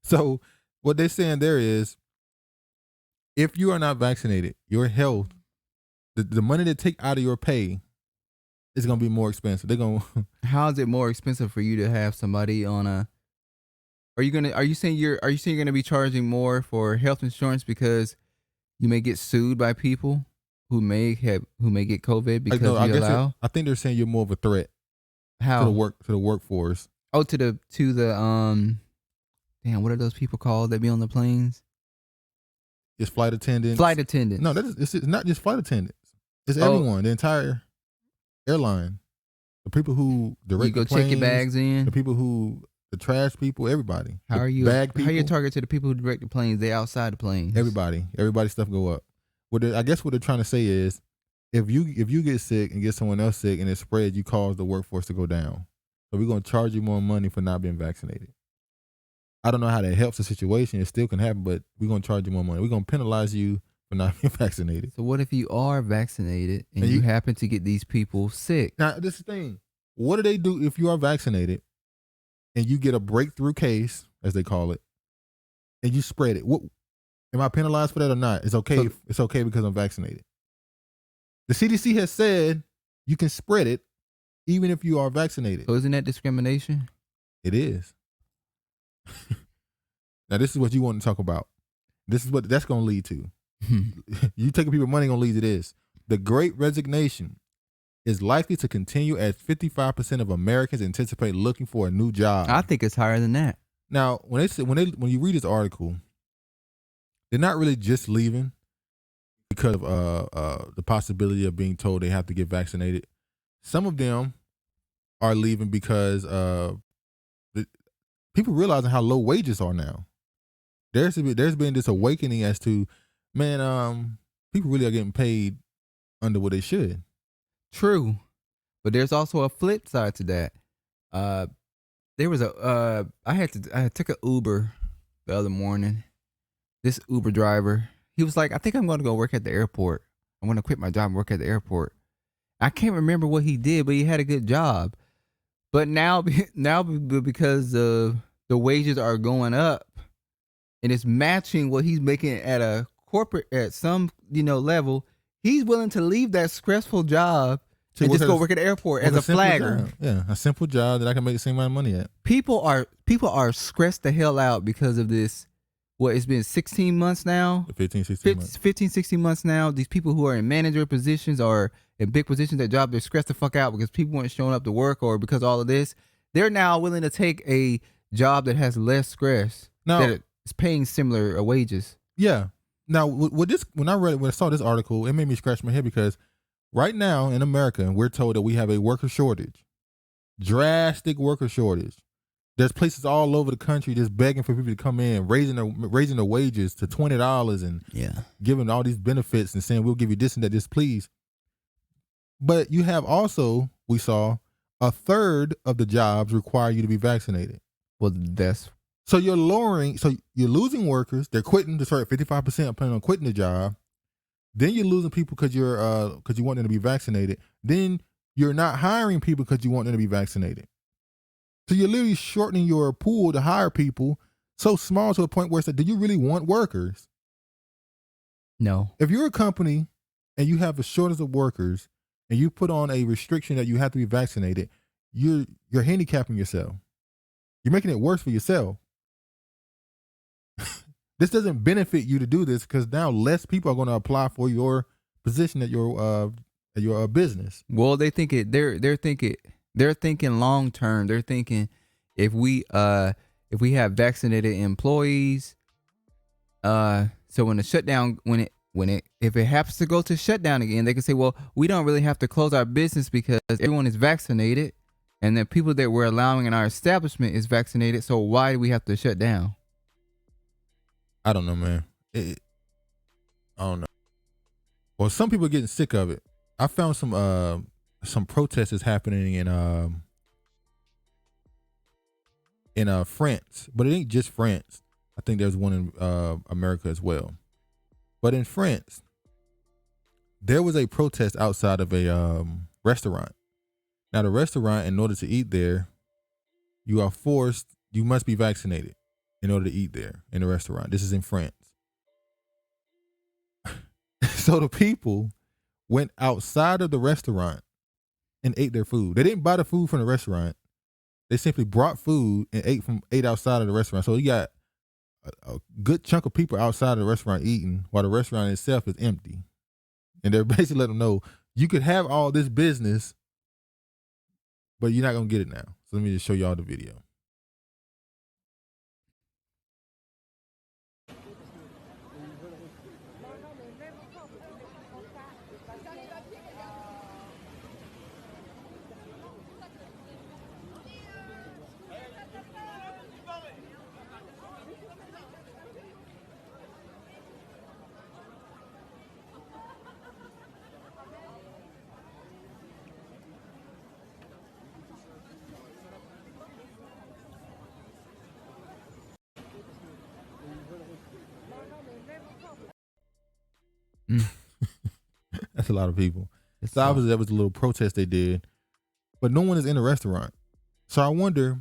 So what they're saying there is, if you are not vaccinated, your health, the money they take out of your pay is going to be more expensive. They're going. How is it more expensive for you to have somebody on a? Are you saying you're going to be charging more for health insurance because you may get sued by people who may get COVID because no, you allow? I think they're saying you're more of a threat How? to the workforce. Oh, to the damn, what are those people called that be on the planes? It's flight attendants. Flight attendants. No, it's not just flight attendants. It's everyone, the entire airline. The people who direct you go the planes, check your bags in. the people the trash people, everybody. How are you? Bag people. How you target to the people who direct the planes? They outside the planes. Everybody's stuff go up. I guess what they're trying to say is, if you get sick and get someone else sick and it spreads, you cause the workforce to go down. So we're going to charge you more money for not being vaccinated. I don't know how that helps the situation. It still can happen, but we're going to charge you more money. We're going to penalize you for not being vaccinated. So what if you are vaccinated and you happen to get these people sick? Now, this is the thing. What do they do if you are vaccinated and you get a breakthrough case, as they call it, and you spread it? What, am I penalized for that or not? It's okay. It's okay because I'm vaccinated. The CDC has said you can spread it even if you are vaccinated. So isn't that discrimination? It is. Now, this is what you want to talk about. This is what that's going to lead to. You taking people money going to lead to this. The Great Resignation is likely to continue as 55% of Americans anticipate looking for a new job. I think it's higher than that. Now, when you read this article, they're not really just leaving because of the possibility of being told they have to get vaccinated. Some of them are leaving because people realizing how low wages are now. There's been this awakening as to, man, people really are getting paid under what they should. True, but there's also a flip side to that. There was I took an Uber the other morning. This Uber driver, he was like, I think I'm going to go work at the airport. I'm going to quit my job and work at the airport. I can't remember what he did, but he had a good job. But now because the wages are going up and it's matching what he's making at a corporate, at some, level, he's willing to leave that stressful job and just go work at the airport as a flagger. Job. Yeah, a simple job that I can make the same amount of money at. People are stressed the hell out because of this. What, it's been 16 months now? 15, 16 months. 15, 16 months now. These people who are in manager positions or in big positions at job, they're stressed the fuck out because people weren't showing up to work or because of all of this. They're now willing to take a job that has less stress, that is paying similar wages. Yeah. Now, when I saw this article, it made me scratch my head because right now in America, we're told that we have a worker shortage, drastic worker shortage. There's places all over the country just begging for people to come in, raising their wages to $20 and giving all these benefits and saying we'll give you this and that, just please. But you have also, we saw, a third of the jobs require you to be vaccinated. Well, so you're losing workers. They're quitting. They start at 55% planning on quitting the job. Then you're losing people because you want them to be vaccinated. Then you're not hiring people because you want them to be vaccinated. So you're literally shortening your pool to hire people so small to a point where it's like, do you really want workers? No. If you're a company and you have a shortage of workers and you put on a restriction that you have to be vaccinated, you're handicapping yourself. You're making it worse for yourself. This doesn't benefit you to do this because now less people are going to apply for your position at your business. Well, they're thinking long term. They're thinking if we have vaccinated employees, so when the shutdown, if it happens to go to shutdown again, they can say, well, we don't really have to close our business because everyone is vaccinated, and the people that we're allowing in our establishment is vaccinated. So why do we have to shut down? I don't know, man. I don't know. Well, some people are getting sick of it. I found some protests happening in France, but it ain't just France. I think there's one in America as well. But in France, there was a protest outside of a restaurant. Now, the restaurant, in order to eat there, you must be vaccinated in order to eat there in the restaurant. This is in France. So the people went outside of the restaurant and ate their food. They didn't buy the food from the restaurant. They simply brought food and ate outside of the restaurant. So you got a good chunk of people outside of the restaurant eating while the restaurant itself is empty. And they're basically letting them know, you could have all this business, but you're not going to get it now. So let me just show y'all the video. That's a lot of people. So obviously that was a little protest they did, but no one is in the restaurant. So I wonder,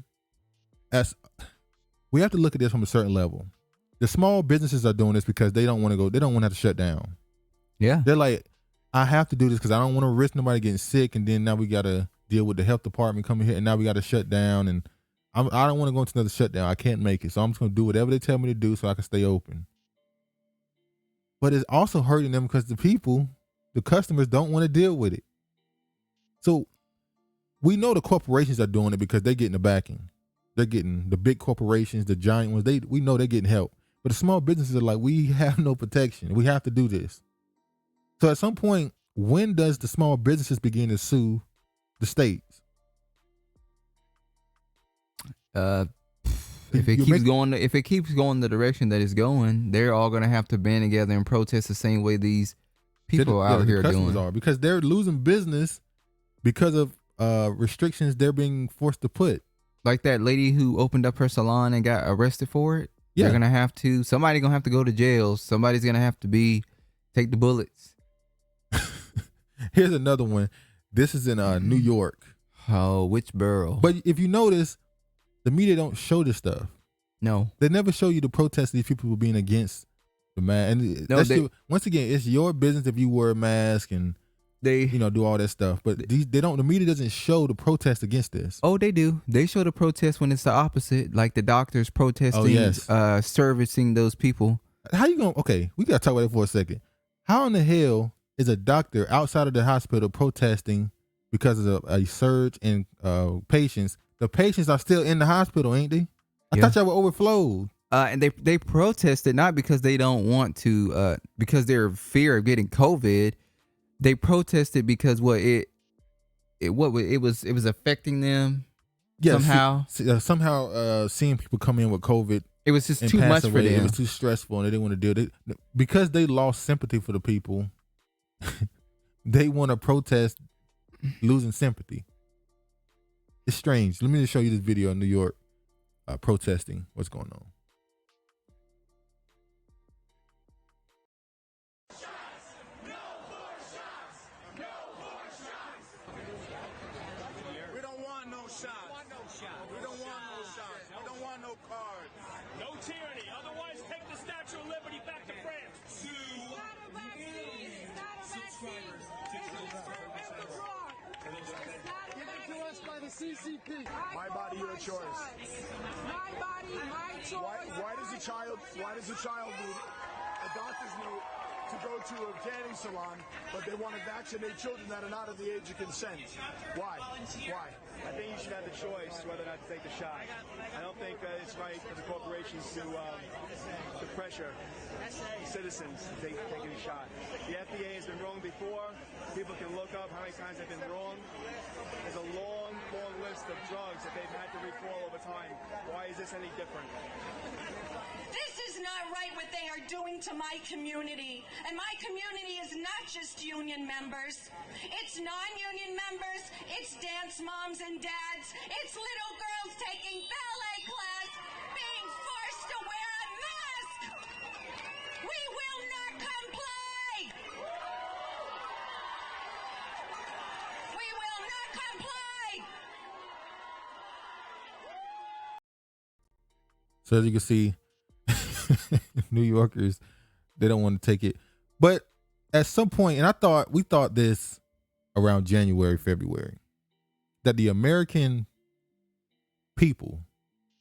we have to look at this from a certain level. The small businesses are doing this because they don't want to go. They don't want to have to shut down. Yeah, they're like, I have to do this because I don't want to risk nobody getting sick, and then now we got to deal with the health department coming here, and now we got to shut down, and I don't want to go into another shutdown. I can't make it, so I'm just going to do whatever they tell me to do so I can stay open. But it's also hurting them because the customers don't want to deal with it. So we know the corporations are doing it because they're getting the backing. They're getting the big corporations, the giant ones. We know they're getting help. But the small businesses are like, we have no protection. We have to do this. So at some point, when does the small businesses begin to sue the states? If it keeps going the direction that it's going, they're all going to have to band together and protest the same way these people out here are doing. Because they're losing business because of restrictions they're being forced to put. Like that lady who opened up her salon and got arrested for it. Yeah. They're going to have to, somebody's going to have to go to jail. Somebody's going to have to take the bullets. Here's another one. This is in New York. Oh, which borough? But if you notice, the media don't show this stuff. No. They never show you the protests these people being against the mask. And once again, it's your business if you wear a mask and they do all that stuff. But the media doesn't show the protest against this. Oh, they do. They show the protest when it's the opposite, like the doctors protesting, servicing those people. How you going? Okay, we got to talk about it for a second. How in the hell is a doctor outside of the hospital protesting because of a surge in patients? The patients are still in the hospital, ain't they? I thought y'all were overflowed. And they protested not because they don't want to, because they're fear of getting COVID. They protested because it was affecting them somehow. Somehow seeing people come in with COVID. It was just too much for them. It was too stressful, and they didn't want to do it. Because they lost sympathy for the people. They want to protest losing sympathy. It's strange. Let me just show you this video in New York protesting what's going on. We don't want no shots. We don't want no shots. We don't want no cards. No tyranny. Otherwise, take the Statue of Liberty back to France. CCP. My body, your choice. My body, my choice. Why does a child need a doctor's note to go to a tanning salon, but they want to vaccinate children that are not of the age of consent? Why? I think you should have the choice whether or not to take the shot. I don't think it's right for the corporations to pressure citizens to take a shot. The FDA has been wrong before. People can look up how many times they've been wrong. There's a long list of drugs that they've had to recall over time. Why is this any different? This is not right what they are doing to my community. And my community is not just union members. It's non-union members. It's dance moms and dads. It's little girls taking ballet class, being forced to wear a mask. We will not comply. We will not comply. So as you can see, New Yorkers, they don't want to take it. But at some point, and we thought this around January, February, that the American people,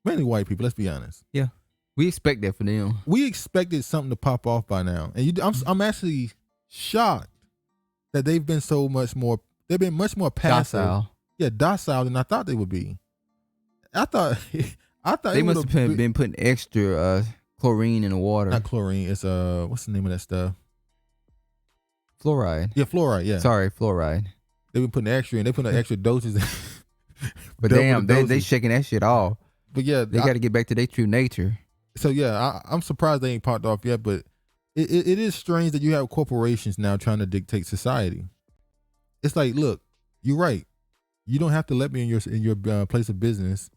mainly white people, let's be honest. Yeah. We expect that for them. We expected something to pop off by now. And I'm actually shocked that they've been they've been much more passive. Docile. Yeah, docile than I thought they would be. I thought they must have been putting extra chlorine in the water. Not chlorine. It's what's the name of that stuff? Fluoride. Yeah, fluoride. Yeah. Sorry, fluoride. They've been putting extra in. They putting extra doses in. But damn, they shaking that shit off. But yeah, they got to get back to their true nature. So yeah, I'm surprised they ain't popped off yet. But it is strange that you have corporations now trying to dictate society. It's like, look, you're right. You don't have to let me in your place of business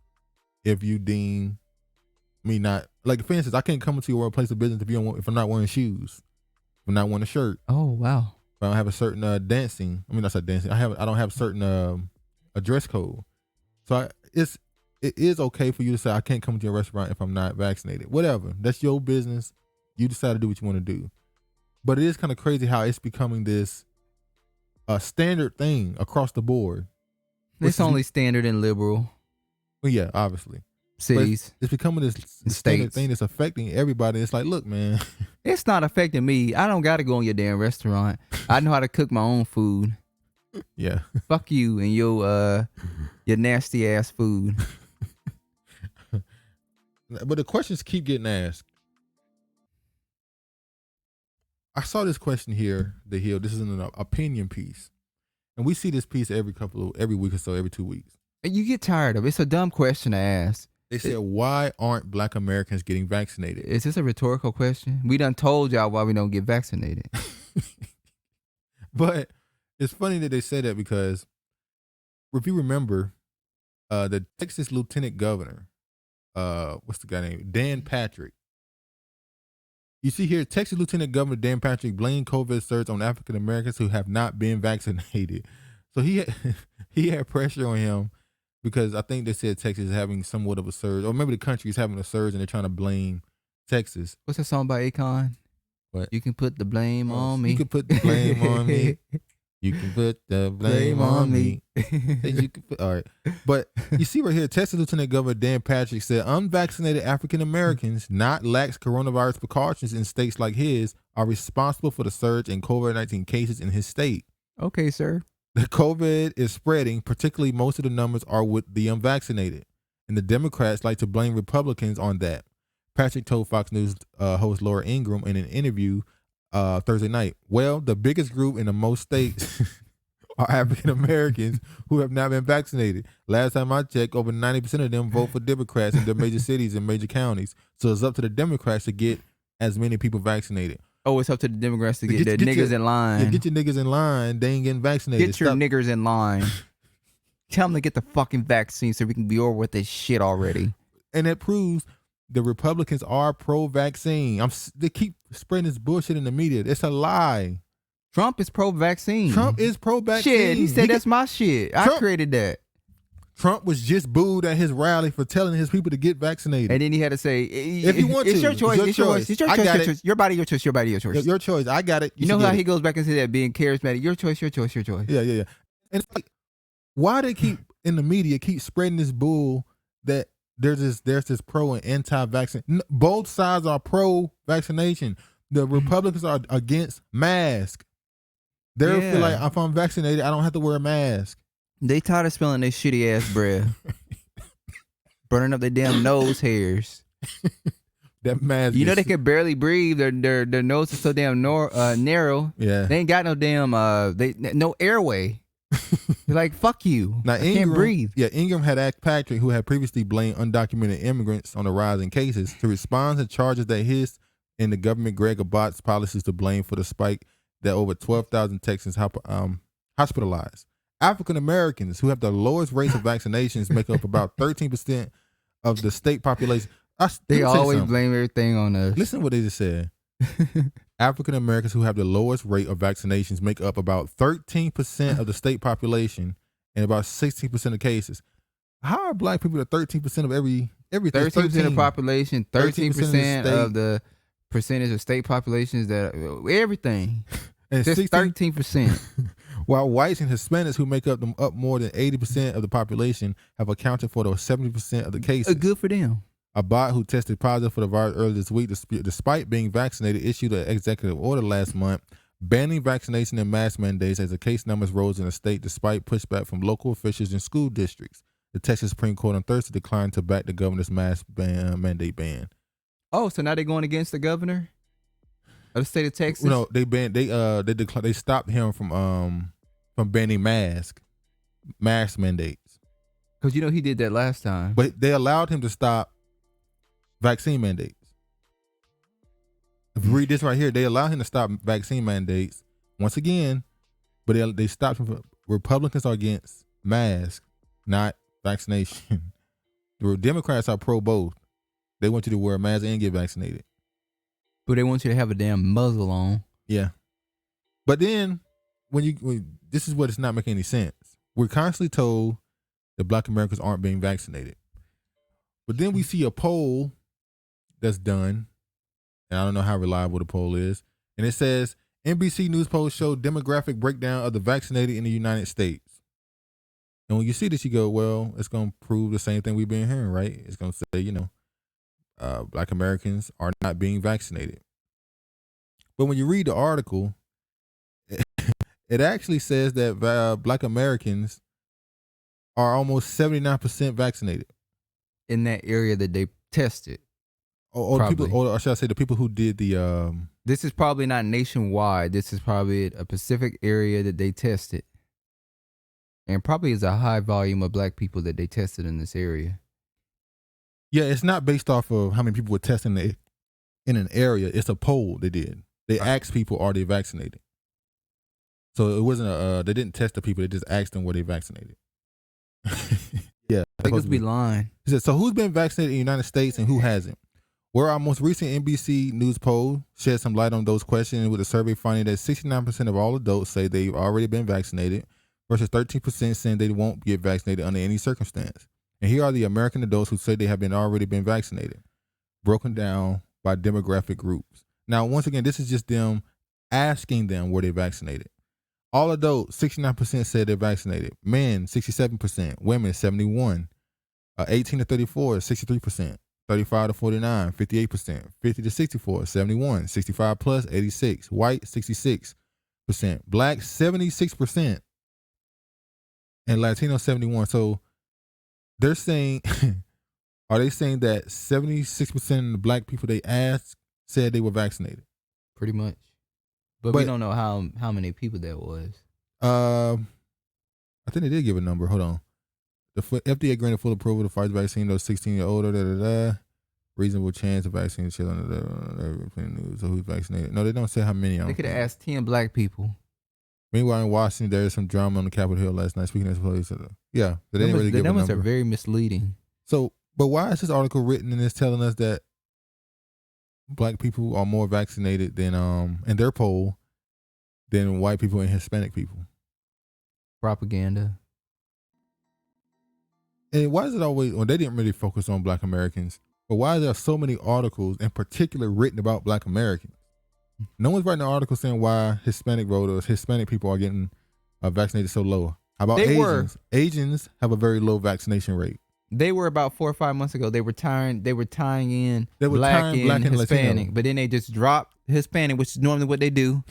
if you deem me not, like, for instance, I can't come into your place of business if I'm not wearing shoes, if I'm not wearing a shirt. Oh wow. If I don't have a certain dancing. I mean, not dancing. I don't have a certain a dress code. So it is okay for you to say I can't come to your restaurant if I'm not vaccinated. Whatever. That's your business. You decide to do what you want to do. But it is kind of crazy how it's becoming this standard thing across the board. It's only standard and liberal. Well, yeah, obviously. Cities. It's becoming this standard thing that's affecting everybody. It's like, look, man. It's not affecting me. I don't got to go in your damn restaurant. I know how to cook my own food. Yeah. Fuck you and your nasty ass food. But the questions keep getting asked. I saw this question here, The Hill. This is an opinion piece. And we see this piece every week or so, every 2 weeks. And you get tired of it. It's a dumb question to ask. They said, why aren't black Americans getting vaccinated? Is this a rhetorical question? We done told y'all why we don't get vaccinated. But it's funny that they say that because if you remember, the Texas Lieutenant Governor, what's the guy name? Dan Patrick. You see here, Texas Lieutenant Governor Dan Patrick blamed COVID surge on African Americans who have not been vaccinated. So he had pressure on him because I think they said Texas is having somewhat of a surge, or maybe the country is having a surge and they're trying to blame Texas. What's that song by Akon? What? You can put the blame on me. You can put the blame on me. You can put the blame on me. All right. But you see right here, Texas Lieutenant Governor Dan Patrick said unvaccinated African Americans not lax coronavirus precautions in states like his are responsible for the surge in COVID-19 cases in his state. Okay, sir. The COVID is spreading, particularly most of the numbers are with the unvaccinated. And the Democrats like to blame Republicans on that. Patrick told Fox News host Laura Ingraham in an interview Thursday night. Well, the biggest group in the most states are African Americans who have not been vaccinated. Last time I checked, over 90% of them vote for Democrats in their major cities and major counties. So it's up to the Democrats to get as many people vaccinated. Oh, it's up to the Democrats to get their niggas in line. Yeah, get your niggas in line. They ain't getting vaccinated. Get your niggers in line. Tell them to get the fucking vaccine so we can be over with this shit already. And it proves the Republicans are pro-vaccine. They keep spreading this bullshit in the media. It's a lie. Trump is pro-vaccine. Trump is pro-vaccine. Shit, he said that's my shit. I created that. Trump was just booed at his rally for telling his people to get vaccinated. And then he had to say, if you want it's to. Your choice. It's your choice. It's your choice. I got your choice. Your body, your choice. Your body, your choice. Your choice. I got it. You know how he goes back and say that, being charismatic. Your choice, your choice, your choice. Yeah. And it's like, why they keep in the media keep spreading this bull that there's this pro and anti-vaccine. Both sides are pro-vaccination. The Republicans are against mask. They feel like if I'm vaccinated, I don't have to wear a mask. They tired of smelling their shitty ass breath, burning up their damn nose hairs. That mask. You know they can barely breathe. Their nose is so damn narrow. Yeah, they ain't got no damn no airway. They're like, fuck you. Now, I can't breathe. Yeah, Ingram had asked Patrick, who had previously blamed undocumented immigrants on the rise in cases, to respond to charges that his and the government Greg Abbott's policies to blame for the spike that over 12,000 Texans hospitalized. African Americans, who have the lowest rates of vaccinations, make up about 13% of the state population. They always blame everything on us. Listen to what they just said. African Americans who have the lowest rate of vaccinations make up about 13% of the state population and about 16% of cases. How are black people at 13% of everything? 13% of the population, 13% of the percentage of state populations that everything. And just 13%. While whites and Hispanics, who make up more than 80% of the population, have accounted for the 70% of the cases. Good for them. Abbott, who tested positive for the virus earlier this week, despite being vaccinated, issued an executive order last month banning vaccination and mask mandates as the case numbers rose in the state despite pushback from local officials and school districts. The Texas Supreme Court on Thursday declined to back the governor's mask mandate ban. Oh, so now they're going against the governor of the state of Texas? No, they banned. They stopped him from banning mask mandates. Because he did that last time. But they allowed him to stop vaccine mandates. If you read this right here, they allowed him to stop vaccine mandates once again, but they stopped him. Republicans are against masks, not vaccination. The Democrats are pro both. They want you to wear a mask and get vaccinated. But they want you to have a damn muzzle on. Yeah. But then this is what it's not making any sense. We're constantly told that Black Americans aren't being vaccinated. But then we see a poll that's done, and I don't know how reliable the poll is, and it says NBC News polls show demographic breakdown of the vaccinated in the United States. And when you see this, you go, well, it's going to prove the same thing we've been hearing, right? It's going to say, Black Americans are not being vaccinated. But when you read the article, it actually says that Black Americans are almost 79% vaccinated. In that area that they tested. Or should I say the people who did the... This is probably not nationwide. This is probably a specific area that they tested. And probably is a high volume of Black people that they tested in this area. Yeah, it's not based off of how many people were testing in an area. It's a poll they did. They asked people, are they vaccinated? So it wasn't they didn't test the people. They just asked them, were they vaccinated? Yeah. They must be lying. He said, so who's been vaccinated in the United States and who hasn't? Where our most recent NBC News poll shed some light on those questions with a survey finding that 69% of all adults say they've already been vaccinated versus 13% saying they won't get vaccinated under any circumstance. And here are the American adults who say they have already been vaccinated, broken down by demographic groups. Now, once again, this is just them asking them were they vaccinated. All adults, 69% said they're vaccinated. Men, 67%. Women, 71%. 18 to 34, 63%. 35 to 49, 58%. 50 to 64, 71%. 65 plus, 86%. White, 66%. Black, 76%. And Latino, 71%. So they're saying, are they saying that 76% of the Black people they asked said they were vaccinated? Pretty much. But we don't know how many people that was. I think they did give a number. Hold on. The FDA granted full approval to Pfizer vaccine those 16 year older. Reasonable chance of vaccine children. So who's vaccinated? No, they don't say how many. They could have asked 10 Black people. Meanwhile, in Washington, there is some drama on the Capitol Hill last night. Speaking of police, yeah, they didn't really give a number. The numbers are very misleading. So, but why is this article written and it's telling us that Black people are more vaccinated than in their poll than white people and Hispanic people? Propaganda. And why is it always, well, they didn't really focus on Black Americans, but why are there so many articles in particular written about Black Americans? No one's writing an article saying why Hispanic voters, Hispanic people are getting vaccinated so low. How about Asians? Asians have a very low vaccination rate. They were about 4 or 5 months ago. They were tying in black and Hispanic, Latino. But then they just dropped Hispanic, which is normally what they do,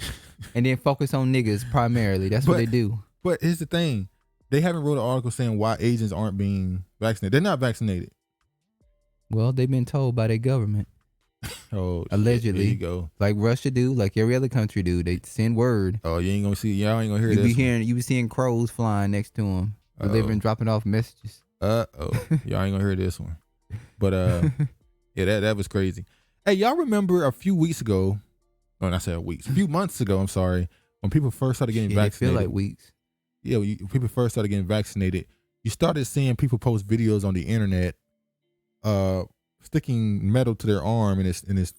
and then focus on niggas primarily. That's what they do. But here's the thing. They haven't wrote an article saying why Asians aren't being vaccinated. They're not vaccinated. Well, they've been told by their government. Oh, allegedly. There you go. Like Russia do, like every other country do. They send word. Oh, you ain't gonna see. Y'all ain't gonna hear this. You be seeing crows flying next to them, delivering, dropping off messages. Y'all ain't gonna hear this one. But yeah, that was crazy. Hey, y'all remember a few weeks ago? Oh, not say weeks. A few months ago. I'm sorry. When people first started getting vaccinated. Feel like weeks. Yeah, when people first started getting vaccinated, you started seeing people post videos on the internet, sticking metal to their arm and it's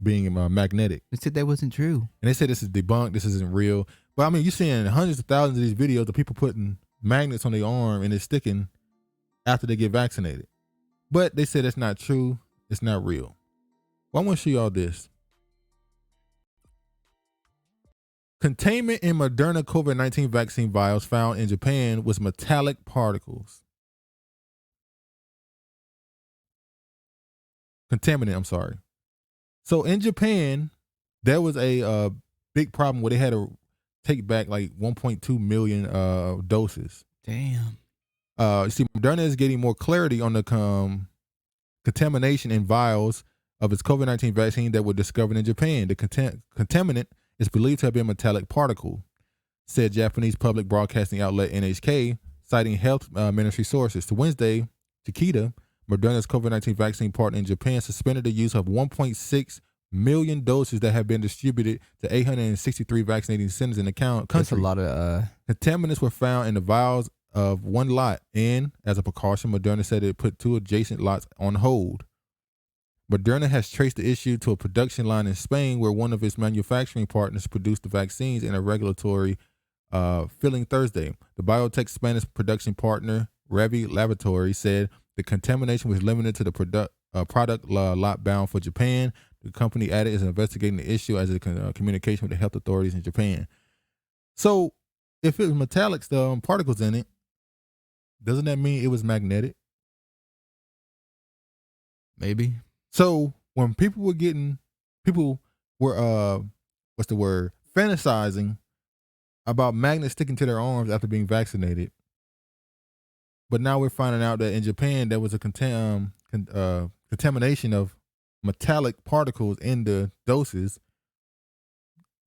being magnetic. They said that wasn't true. And they said this is debunked. This isn't real. But I mean, you're seeing hundreds of thousands of these videos of people putting magnets on their arm and it's sticking after they get vaccinated. But they said it's not true. It's not real. Well, I want to show y'all this. Containment in Moderna COVID-19 vaccine vials found in Japan was metallic particles. Contaminant, I'm sorry. So in Japan, there was a big problem where they had to take back like 1.2 million doses. Damn. You see, Moderna is getting more clarity on the contamination in vials of its COVID-19 vaccine that were discovered in Japan. The contaminant is believed to have been a metallic particle, said Japanese public broadcasting outlet NHK, citing health ministry sources. To Wednesday, Takeda, Moderna's COVID-19 vaccine partner in Japan, suspended the use of 1.6 million doses that have been distributed to 863 vaccinating centers in the country. That's a lot of contaminants were found in the vials of one lot, and as a precaution, Moderna said it put 2 adjacent lots on hold. Moderna has traced the issue to a production line in Spain where one of its manufacturing partners produced the vaccines in a regulatory filling Thursday. The biotech Spanish production partner, Revi Laboratory, said the contamination was limited to the product lot bound for Japan. The company added is investigating the issue as a communication with the health authorities in Japan. So, if it was metallic stuff, particles in it, doesn't that mean it was magnetic? Maybe. So when people were fantasizing about magnets sticking to their arms after being vaccinated, but now we're finding out that in Japan there was a contamination of metallic particles in the doses.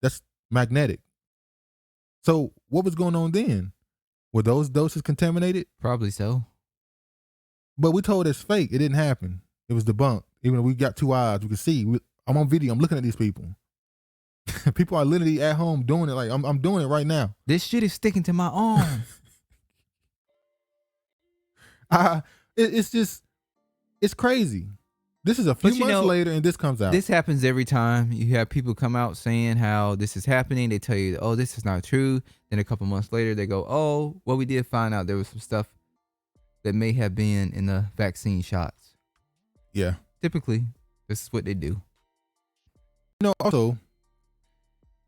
That's magnetic. So what was going on then? Were those doses contaminated? Probably so. But we told it's fake. It didn't happen. It was debunked. Even though we got 2 eyes, we can see. I'm on video. I'm looking at these people. People are literally at home doing it. Like I'm doing it right now. This shit is sticking to my arm. It's crazy. This is a few months later, and this comes out. This happens every time. You have people come out saying how this is happening. They tell you, oh, this is not true. Then a couple months later, they go, oh, well, we did find out there was some stuff that may have been in the vaccine shots. Yeah. Typically, this is what they do. Also,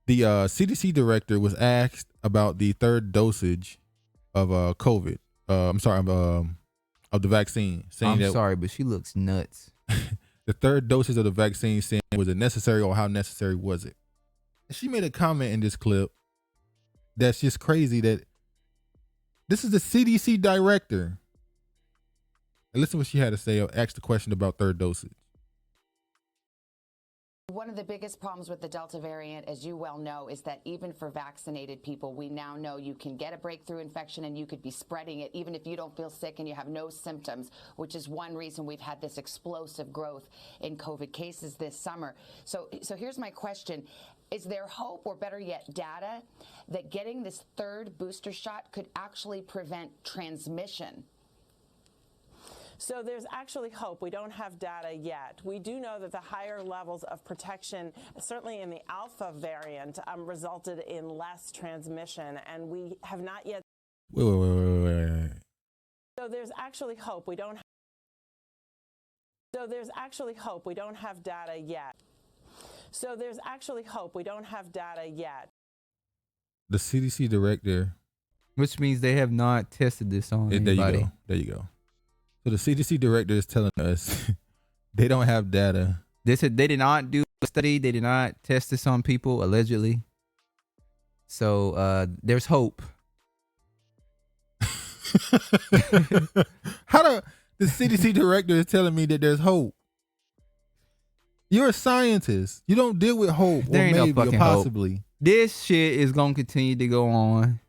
the CDC director was asked about the third dosage of COVID. Of the vaccine. I'm sorry, but she looks nuts. The third dosage of the vaccine, saying was it necessary or how necessary was it? And she made a comment in this clip that's just crazy that this is the CDC director. And listen to what she had to say. Asked the question about third dosage. One of the biggest problems with the Delta variant, as you well know, is that even for vaccinated people, we now know you can get a breakthrough infection and you could be spreading it even if you don't feel sick and you have no symptoms, which is one reason we've had this explosive growth in COVID cases this summer. So here's my question. Is there hope, or better yet, data, that getting this third booster shot could actually prevent transmission? So there's actually hope. We don't have data yet. We do know that the higher levels of protection, certainly in the Alpha variant, resulted in less transmission, and we have not yet. Wait. So there's actually hope. We don't. So there's actually hope. We don't have data yet. So there's actually hope. We don't have data yet. The CDC director, which means they have not tested this on anybody. There you go. So the CDC director is telling us they don't have data. They said they did not do a study. They did not test this on people, allegedly. So there's hope. How the CDC director is telling me that there's hope? You're a scientist. You don't deal with hope There or ain't maybe no or fucking possibly. Hope. This shit is going to continue to go on.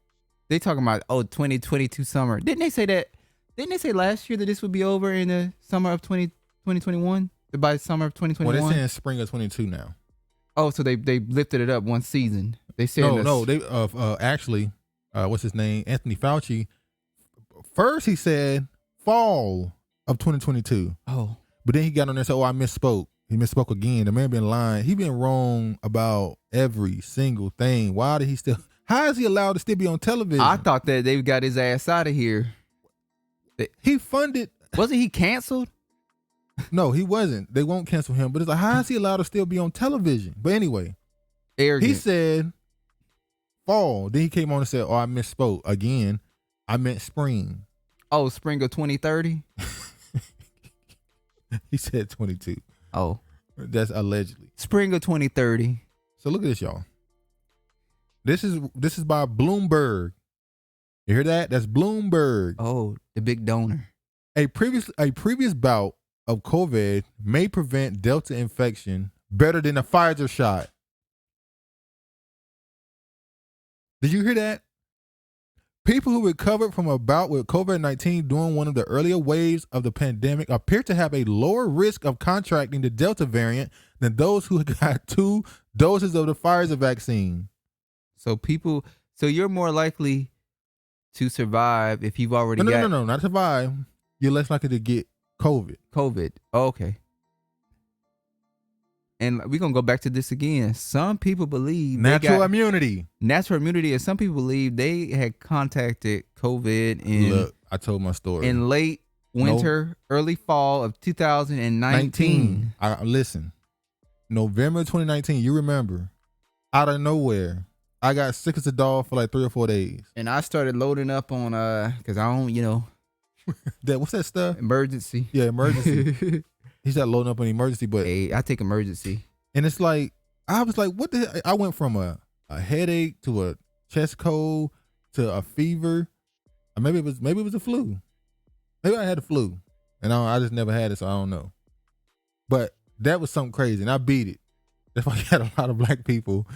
They talking about, 2022 summer. Didn't they say that? Didn't they say last year that this would be over in the summer of 2021? By summer of 2021? Well, they're saying spring of 22 now. Oh, so they lifted it up one season. They said they actually, what's his name? Anthony Fauci. First he said fall of 2022. Oh. But then he got on there and said, I misspoke. He misspoke again. The man been lying. He been wrong about every single thing. Why did he still? How is he allowed to still be on television? I thought that they got his ass out of here. He funded. Wasn't he canceled? No, he wasn't. They won't cancel him. But it's like, how is he allowed to still be on television? But anyway, arrogant. He said fall. Then he came on and said, I misspoke again. I meant spring. Oh, spring of 2030? He said 22. Oh. That's allegedly. Spring of 2030. So look at this, y'all. This is by Bloomberg. You hear that? That's Bloomberg. Oh, the big donor. A previous bout of COVID may prevent Delta infection better than a Pfizer shot. Did you hear that? People who recovered from a bout with COVID-19 during one of the earlier waves of the pandemic appear to have a lower risk of contracting the Delta variant than those who got 2 doses of the Pfizer vaccine. So you're more likely to survive if you've already got... No, not survive. You're less likely to get COVID. Oh, okay. And we're going to go back to this again. Some people believe natural immunity. Natural immunity. And some people believe they had contacted COVID in... Look, I told my story. In late winter, early fall of 2019. Listen, November 2019, you remember, out of nowhere, I got sick as a dog for like 3 or 4 days. And I started loading up on, because I don't, what's that stuff? Emergency. Yeah, emergency. He started loading up on emergency, but hey, I take emergency. And it's like, I was like, what the hell? I went from a headache to a chest cold to a fever. Or maybe it was a flu. Maybe I had a flu. And I just never had it, so I don't know. But that was something crazy, and I beat it. That's why you had a lot of black people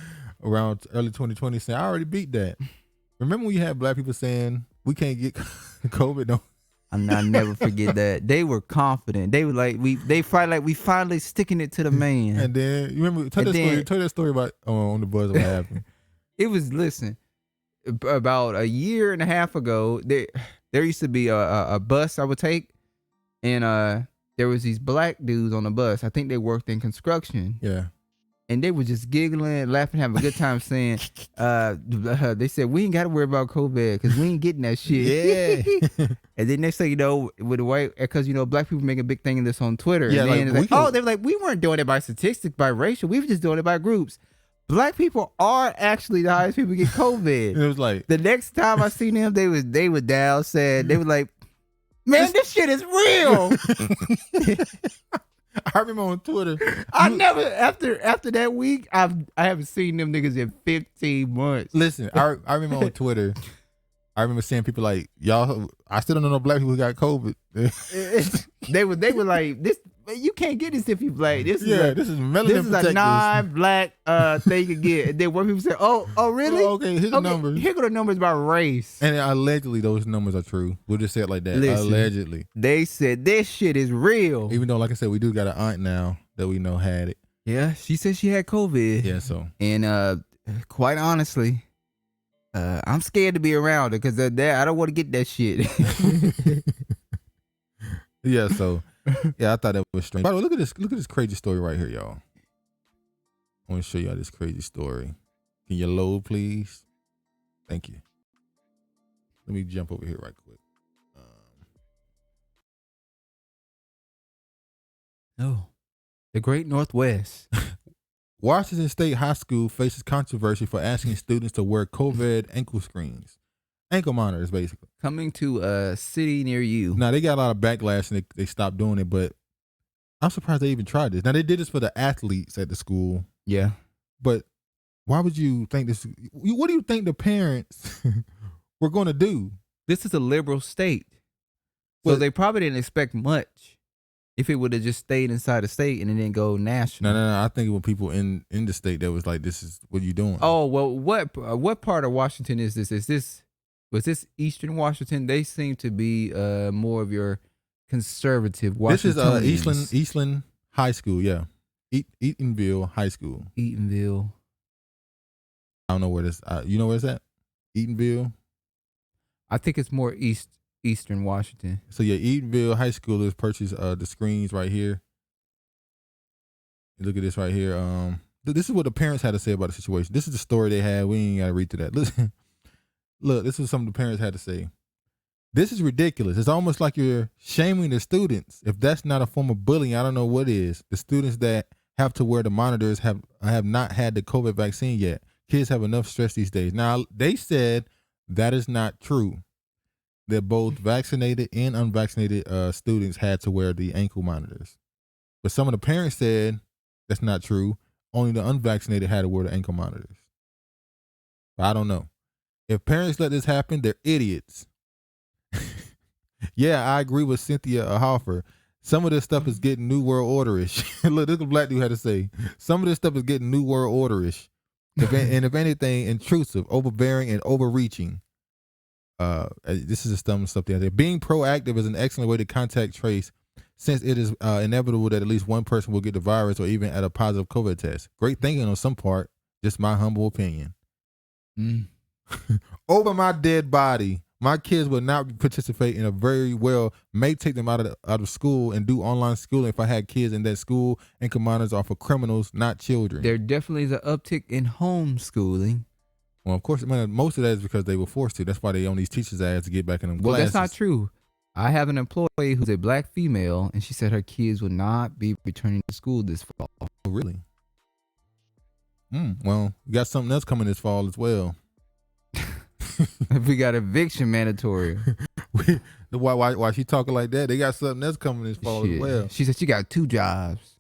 around early 2020 saying, I already beat that. Remember when you had black people saying, we can't get COVID? No. I'll never forget that. They were confident. They were like, we finally sticking it to the man. And then, you remember, tell that story about on the buzz what happened. It was, listen, about a year and a half ago, there used to be a bus I would take, and there was these black dudes on the bus. I think they worked in construction. Yeah. And they were just giggling, laughing, having a good time saying, they said, we ain't got to worry about COVID because we ain't getting that shit. Yeah. And then next thing you know, with the white, because, black people make a big thing of this on Twitter. Yeah, and then they were like, we weren't doing it by statistics, by racial. We were just doing it by groups. Black people are actually the highest people get COVID. It was like, the next time I seen them, they were down sad. They were like, man, this shit is real. I remember on Twitter. I never after that week, I haven't seen them niggas in 15 months. Listen, I remember on Twitter, I remember seeing people like, y'all, I still don't know no black people who got COVID. they were like, this, you can't get this if you black. This is melanin this is protectors. a non-black thing you get. And then when people say, oh really? Oh, okay, here's the numbers. Here go the numbers by race. And allegedly those numbers are true. We'll just say it like that. Listen, allegedly. They said this shit is real. Even though, like I said, we do got an aunt now that we know had it. Yeah, she said she had COVID. Yeah, so. And quite honestly, I'm scared to be around her because I don't want to get that shit. Yeah, so yeah, I thought that was strange. By the way, look at this crazy story right here, y'all. I want to show y'all this crazy story. Can you load, please? Thank you. Let me jump over here right quick. The Great Northwest. Washington State High School faces controversy for asking students to wear COVID ankle screens. Ankle monitors, basically. Coming to a city near you. Now, they got a lot of backlash and they stopped doing it, but I'm surprised they even tried this. Now, they did this for the athletes at the school. Yeah. But why would you think this? What do you think the parents were going to do? This is a liberal state. So they probably didn't expect much if it would have just stayed inside the state and it didn't go national. No. I think it was people in the state that was like, this is what you doing. Oh, well, what part of Washington is this? Was this Eastern Washington? They seem to be more of your conservative Washingtonians. This is Eastland High School, yeah. Eatonville High School. Eatonville. I don't know where this. You know where it's at? Eatonville. I think it's more Eastern Washington. So yeah, Eatonville High Schoolers purchased the screens right here. Look at this right here. This is what the parents had to say about the situation. This is the story they had. We ain't got to read through that. Listen. Look, this is something the parents had to say. This is ridiculous. It's almost like you're shaming the students. If that's not a form of bullying, I don't know what is. The students that have to wear the monitors have not had the COVID vaccine yet. Kids have enough stress these days. Now, they said that is not true. That both vaccinated and unvaccinated students had to wear the ankle monitors. But some of the parents said that's not true. Only the unvaccinated had to wear the ankle monitors. But I don't know. If parents let this happen, they're idiots. Yeah, I agree with Cynthia Hoffer. Some of this stuff is getting New World Order-ish. Look, this is what Black dude had to say. Some of this stuff is getting New World Order-ish. And if anything, intrusive, overbearing, and overreaching. This is the stuff there. Being proactive is an excellent way to contact trace, since it is inevitable that at least one person will get the virus or even at a positive COVID test. Great thinking on some part, just my humble opinion. Over my dead body, my kids will not participate in a very well, may take them out of school and do online schooling if I had kids in that school, and commanders are for criminals, not children. There definitely is an uptick in homeschooling. Well, of course, most of that is because they were forced to. That's why they on these teachers' ads to get back in them Well, classes. that's not true. I have an employee who's a Black female, and she said her kids will not be returning to school this fall. Oh, really? Well, you got something else coming this fall as well. We got eviction mandatory. Why she talking like that? They got something else coming this fall as well. She said she got 2 jobs.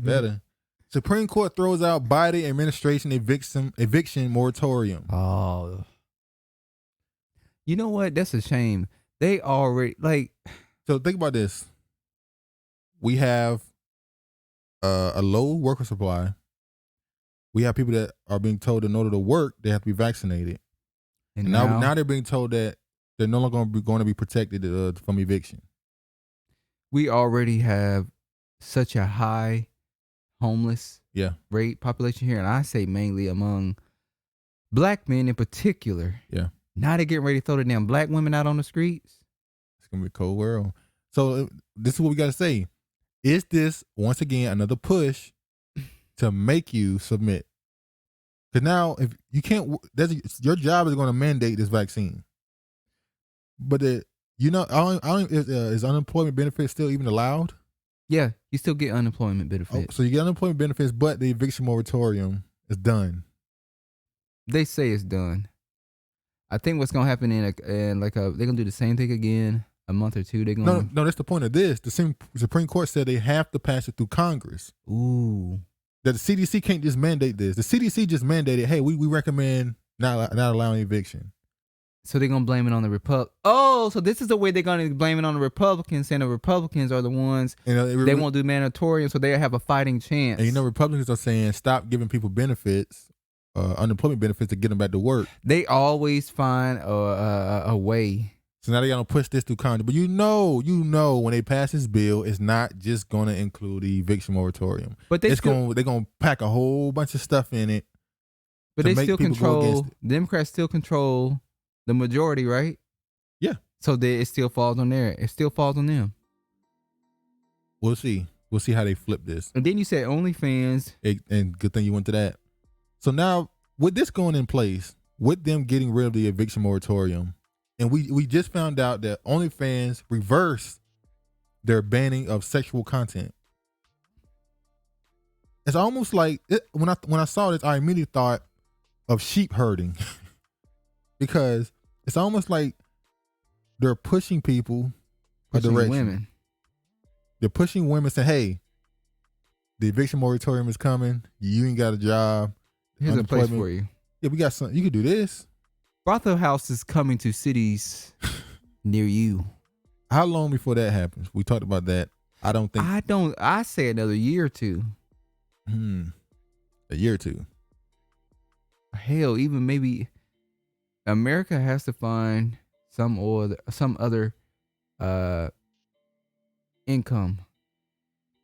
Better. Supreme Court throws out Biden administration eviction moratorium. Oh. You know what? That's a shame. They already, So think about this. We have a low worker supply. We have people that are being told in order to work, they have to be vaccinated. And now they're being told that they're no longer going to be protected from eviction. We already have such a high homeless rate population here, and I say mainly among Black men in particular. Yeah. Now they're getting ready to throw the damn Black women out on the streets. It's going to be a cold world. So this is what we got to say. Is this, once again, another push to make you submit? Because now, if you can't, your job is going to mandate this vaccine. But is unemployment benefits still even allowed? Yeah, you still get unemployment benefits. Oh, so you get unemployment benefits, but the eviction moratorium is done. They say it's done. I think what's going to happen they're going to do the same thing again a month or two. No, that's the point of this. The Supreme Court said they have to pass it through Congress. Ooh. That the CDC can't just mandate this. The CDC just mandated, hey, we recommend not allowing eviction. So they're going to blame it on the Republicans. Oh, so this is the way they're going to blame it on the Republicans, saying the Republicans are the ones, they won't do mandatory, so they have a fighting chance. And Republicans are saying stop giving people benefits, unemployment benefits, to get them back to work. They always find a way. So now they're going to push this through Congress. But you know, when they pass this bill, it's not just going to include the eviction moratorium. But they're going to pack a whole bunch of stuff in it. But they still control, Democrats still control the majority, right? Yeah. So it still falls on there. It still falls on them. We'll see. We'll see how they flip this. And then you said OnlyFans. And good thing you went to that. So now, with this going in place, with them getting rid of the eviction moratorium, and we just found out that OnlyFans reversed their banning of sexual content. It's almost like when I saw this, I immediately thought of sheep herding. Because it's almost like they're pushing people a direction. Women. They're pushing women, saying, hey, the eviction moratorium is coming. You ain't got a job. Here's a place for you. Yeah, we got something. You could do this. Brothel house is coming to cities near you. How long before that happens? We talked about that. I say another year or two. A year or two. Hell, even maybe America has to find some other income.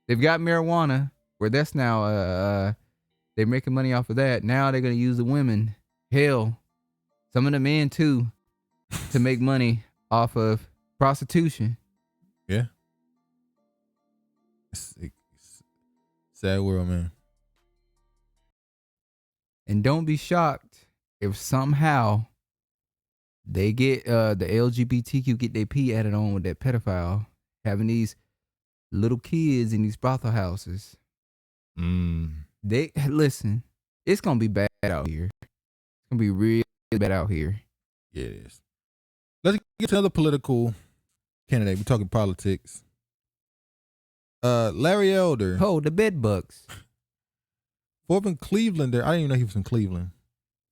They've got marijuana, where that's now they're making money off of that. Now they're gonna use the women. Hell, some of the men too, to make money off of prostitution. Yeah. It's sad world, man. And don't be shocked if somehow they get the LGBTQ get their P added on with that pedophile having these little kids in these brothel houses. They listen, it's gonna be bad out here. It's gonna be real bad out here. Yeah, it is. Let's get to another political candidate. We're talking politics. Larry Elder. Oh, the bed bugs. Former Clevelander. I didn't even know he was from Cleveland.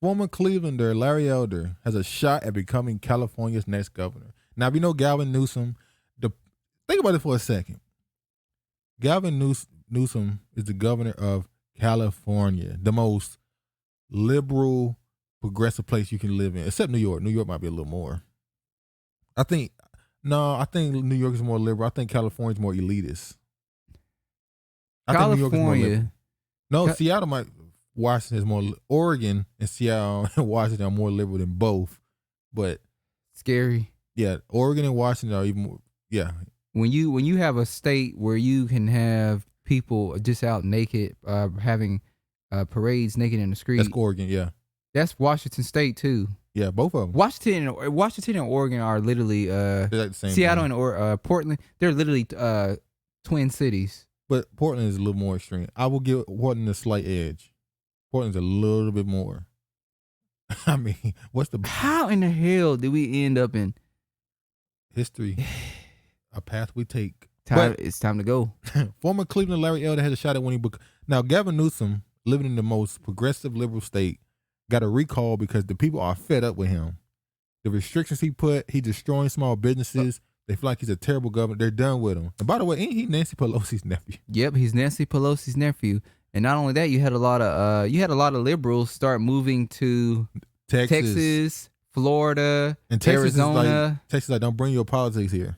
Former Clevelander Larry Elder has a shot at becoming California's next governor. Now, if you know Gavin Newsom, think about it for a second. Gavin Newsom is the governor of California, the most liberal, progressive place you can live in, except New York. New York might be a little more. I think New York is more liberal. I think California is more elitist. California. Seattle might. Washington is more. Oregon and Seattle and Washington are more liberal than both, but scary. Yeah, Oregon and Washington are even more. Yeah. When you have a state where you can have people just out naked, having parades naked in the street. That's Oregon, yeah. That's Washington State too. Yeah, both of them. Washington and Oregon are literally like the same Seattle thing. and Portland. They're literally twin cities. But Portland is a little more extreme. I will give Portland a slight edge. Portland's a little bit more. I mean, how in the hell did we end up in history? A path we take. It's time to go. Former Cleveland Larry Elder has a shot at winning book. Now, Gavin Newsom, living in the most progressive liberal state, got a recall because the people are fed up with him. The restrictions he put, he destroying small businesses. They feel like he's a terrible governor. They're done with him. And by the way, ain't he Nancy Pelosi's nephew? Yep, he's Nancy Pelosi's nephew. And not only that, you had a lot of liberals start moving to Texas, Florida, and Texas Arizona. Texas like, don't bring your politics here.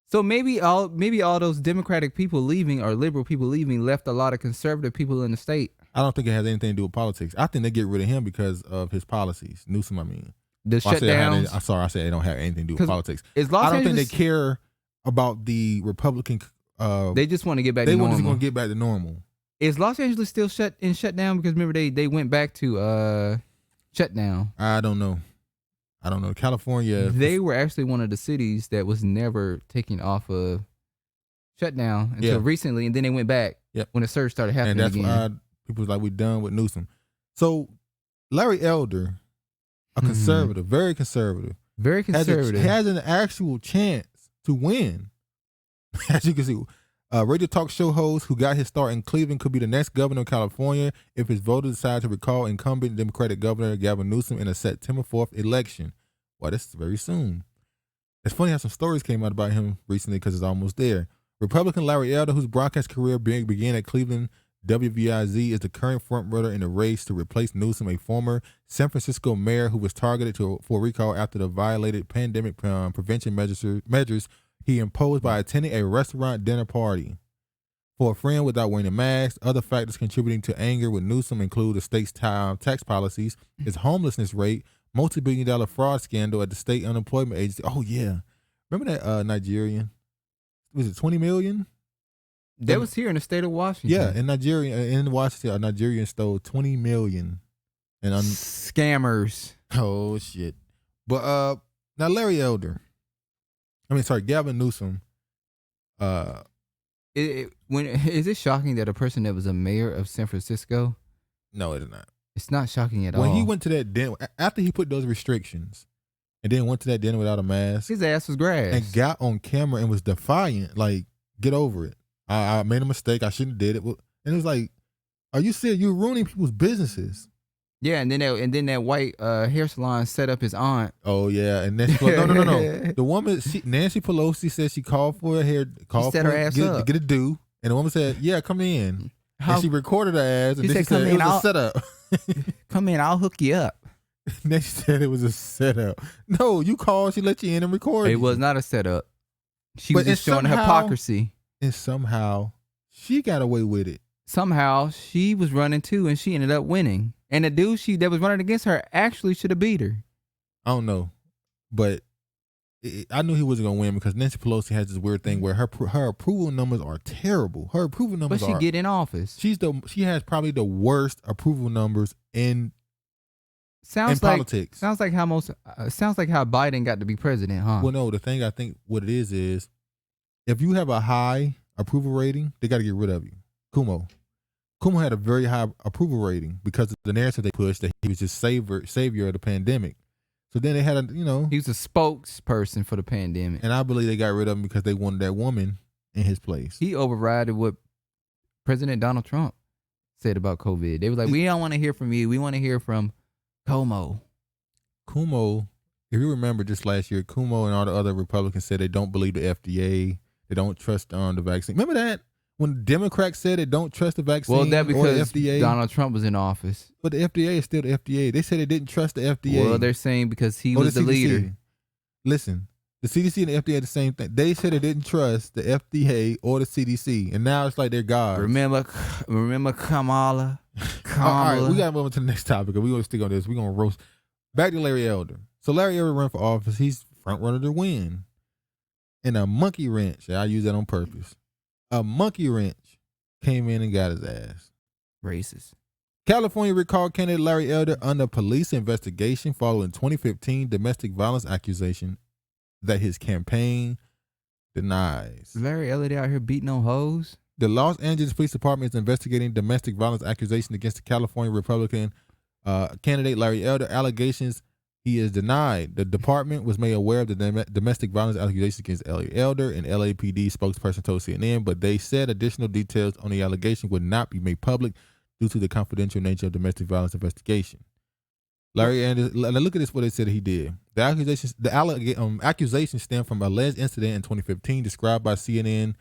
So maybe all those Democratic people leaving or liberal people leaving left a lot of conservative people in the state. I don't think it has anything to do with politics. I think they get rid of him because of his policies. Newsom, I mean. The shutdowns. I said they don't have anything to do with politics. I don't think they care about the Republican. They just want to get back to normal. They just want to get back to normal. Is Los Angeles still shut down? Because remember they went back to shut down. I don't know. California. They were actually one of the cities that was never taken off of shutdown until recently, and then they went back when the surge started happening. And that's why people was like, we're done with Newsom. So Larry Elder, a conservative, very conservative, has an actual chance to win. As you can see. Radio talk show host who got his start in Cleveland could be the next governor of California if his voters decide to recall incumbent Democratic Governor Gavin Newsom in a September 4th election. Well, that's very soon. It's funny how some stories came out about him recently because it's almost there. Republican Larry Elder, whose broadcast career began at Cleveland WVIZ, is the current frontrunner in the race to replace Newsom, a former San Francisco mayor who was targeted for recall after the violated pandemic prevention measures he imposed by attending a restaurant dinner party for a friend without wearing a mask. Other factors contributing to anger with Newsom include the state's tax policies, his homelessness rate, multi-billion-dollar fraud scandal at the state unemployment agency. Oh, yeah. Remember that Nigerian? Was it 20 million? That was here in the state of Washington. Yeah, in Washington, a Nigerian stole 20 million. And scammers. Oh, shit. But now Gavin Newsom. Is it shocking that a person that was a mayor of San Francisco? No, it is not. It's not shocking at all. When he went to that dinner, after he put those restrictions, and then went to that dinner without a mask, his ass was grass. And got on camera and was defiant, like, get over it. I made a mistake. I shouldn't have did it. And it was like, are you serious? You're ruining people's businesses. Yeah, and then that white hair salon set up his aunt. Oh yeah, and then no. The woman, Nancy Pelosi, said she called for her hair, set her ass up, get a do, and the woman said, "Yeah, come in." And she recorded her ass, and then she said it was a setup. Come in, I'll hook you up. And then she said it was a setup. No, you called, she let you in and record. It was not a setup. She was just showing hypocrisy. And somehow she got away with it. Somehow she was running too, and she ended up winning. And the dude that was running against her actually should have beat her. I don't know, but I knew he wasn't gonna win because Nancy Pelosi has this weird thing where her approval numbers are terrible. Her approval numbers, but she get in office. She has probably the worst approval numbers in politics. Sounds like how Biden got to be president, huh? Well, no, the thing I think what it is if you have a high approval rating, they got to get rid of you. Cuomo had a very high approval rating because of the narrative they pushed that he was just savior of the pandemic. So then they had he was a spokesperson for the pandemic. And I believe they got rid of him because they wanted that woman in his place. He overrided what President Donald Trump said about COVID. They were like, we don't want to hear from you. We want to hear from Cuomo. If you remember just last year, Cuomo and all the other Republicans said they don't believe the FDA. They don't trust the vaccine. Remember that? When the Democrats said they don't trust the vaccine Well, that because or the FDA? Donald Trump was in office. But the FDA is still the FDA. They said they didn't trust the FDA. Well, they're saying because he was the CDC. leader. Listen, the CDC and the FDA are the same thing. They said they didn't trust the FDA or the CDC, and now it's like they're gods. Remember Kamala? All right, we got to move on to the next topic. We want to stick on this. We're going to roast. Back to Larry Elder. So Larry Elder ran for office. He's front runner to win. And a monkey wrench, I use that on purpose, a monkey wrench came in and got his ass. Racist. California recalled candidate Larry Elder under police investigation following 2015 domestic violence accusation that his campaign denies. Larry Elder out here beating on hoes? The Los Angeles Police Department is investigating domestic violence accusation against the California Republican candidate Larry Elder. Allegations he is denied. The department was made aware of the domestic violence allegations against Larry Elder, and LAPD spokesperson told CNN, but they said additional details on the allegation would not be made public due to the confidential nature of domestic violence investigation. Larry Elder, look at this, what they said he did. The accusations stem from alleged incident in 2015 described by CNN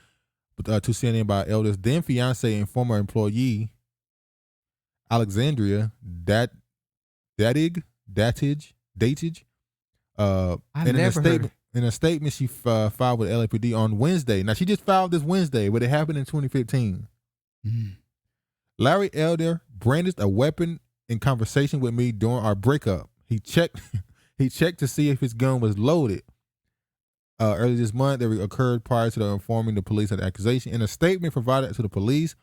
to CNN by Elder's then fiance and former employee Alexandria Datige. In a statement she filed with LAPD on Wednesday. Now she just filed this Wednesday, but it happened in 2015. Larry Elder brandished a weapon in conversation with me during our breakup. He checked to see if his gun was loaded. Earlier this month, that occurred prior to informing the police of the accusation. In a statement provided to the police,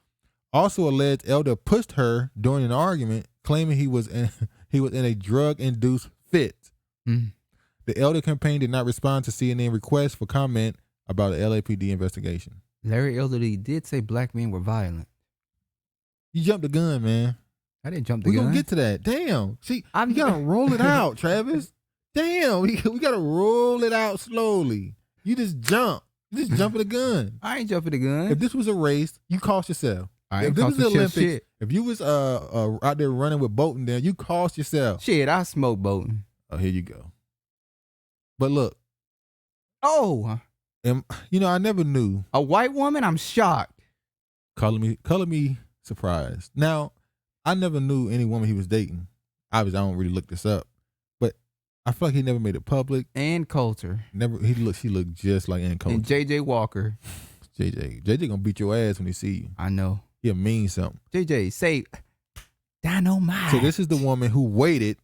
also alleged Elder pushed her during an argument, claiming he was in a drug-induced fit. The Elder campaign did not respond to CNN requests for comment about the LAPD investigation. Larry Elder did say black men were violent. You jumped the gun, man. I didn't jump the gun. We're going to get to that. Damn. See, you got to roll it out, Travis. Damn, we got to roll it out slowly. You just jump. You just jumping the gun. I ain't jumping the gun. If this was a race, you cost yourself. If this was the Olympics, if you was out there running with Bolton, then you cost yourself. Shit, I smoke Bolton. Oh, here you go. But look. Oh. And, I never knew. A white woman? I'm shocked. Color me surprised. Now, I never knew any woman he was dating. Obviously, I don't really look this up. But I feel like he never made it public. Ann Coulter. She looked just like Ann Coulter. And JJ Walker. JJ gonna beat your ass when he see you. I know. He'll mean something. JJ, say dynamite. So this is the woman who waited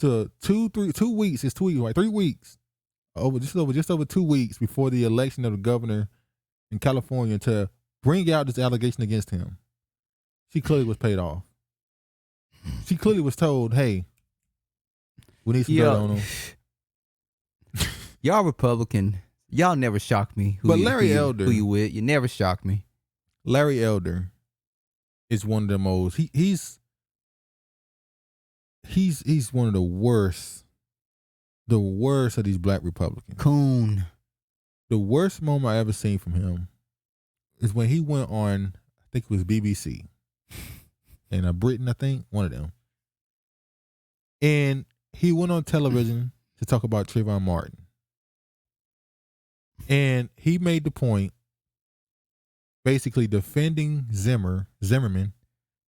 to 2 weeks. It's 2 weeks, right? 3 weeks. Just over 2 weeks before the election of the governor in California to bring out this allegation against him. She clearly was paid off. She clearly was told, hey, we need some dirt on him. Y'all Republican. Y'all never shock me. Larry Elder, who you with? You never shock me. Larry Elder is one of the most. He's one of the worst of these black Republicans. Coon. The worst moment I ever seen from him is when he went on, I think it was BBC, and Britain, I think, one of them, and he went on television to talk about Trayvon Martin. And he made the point, basically defending Zimmerman,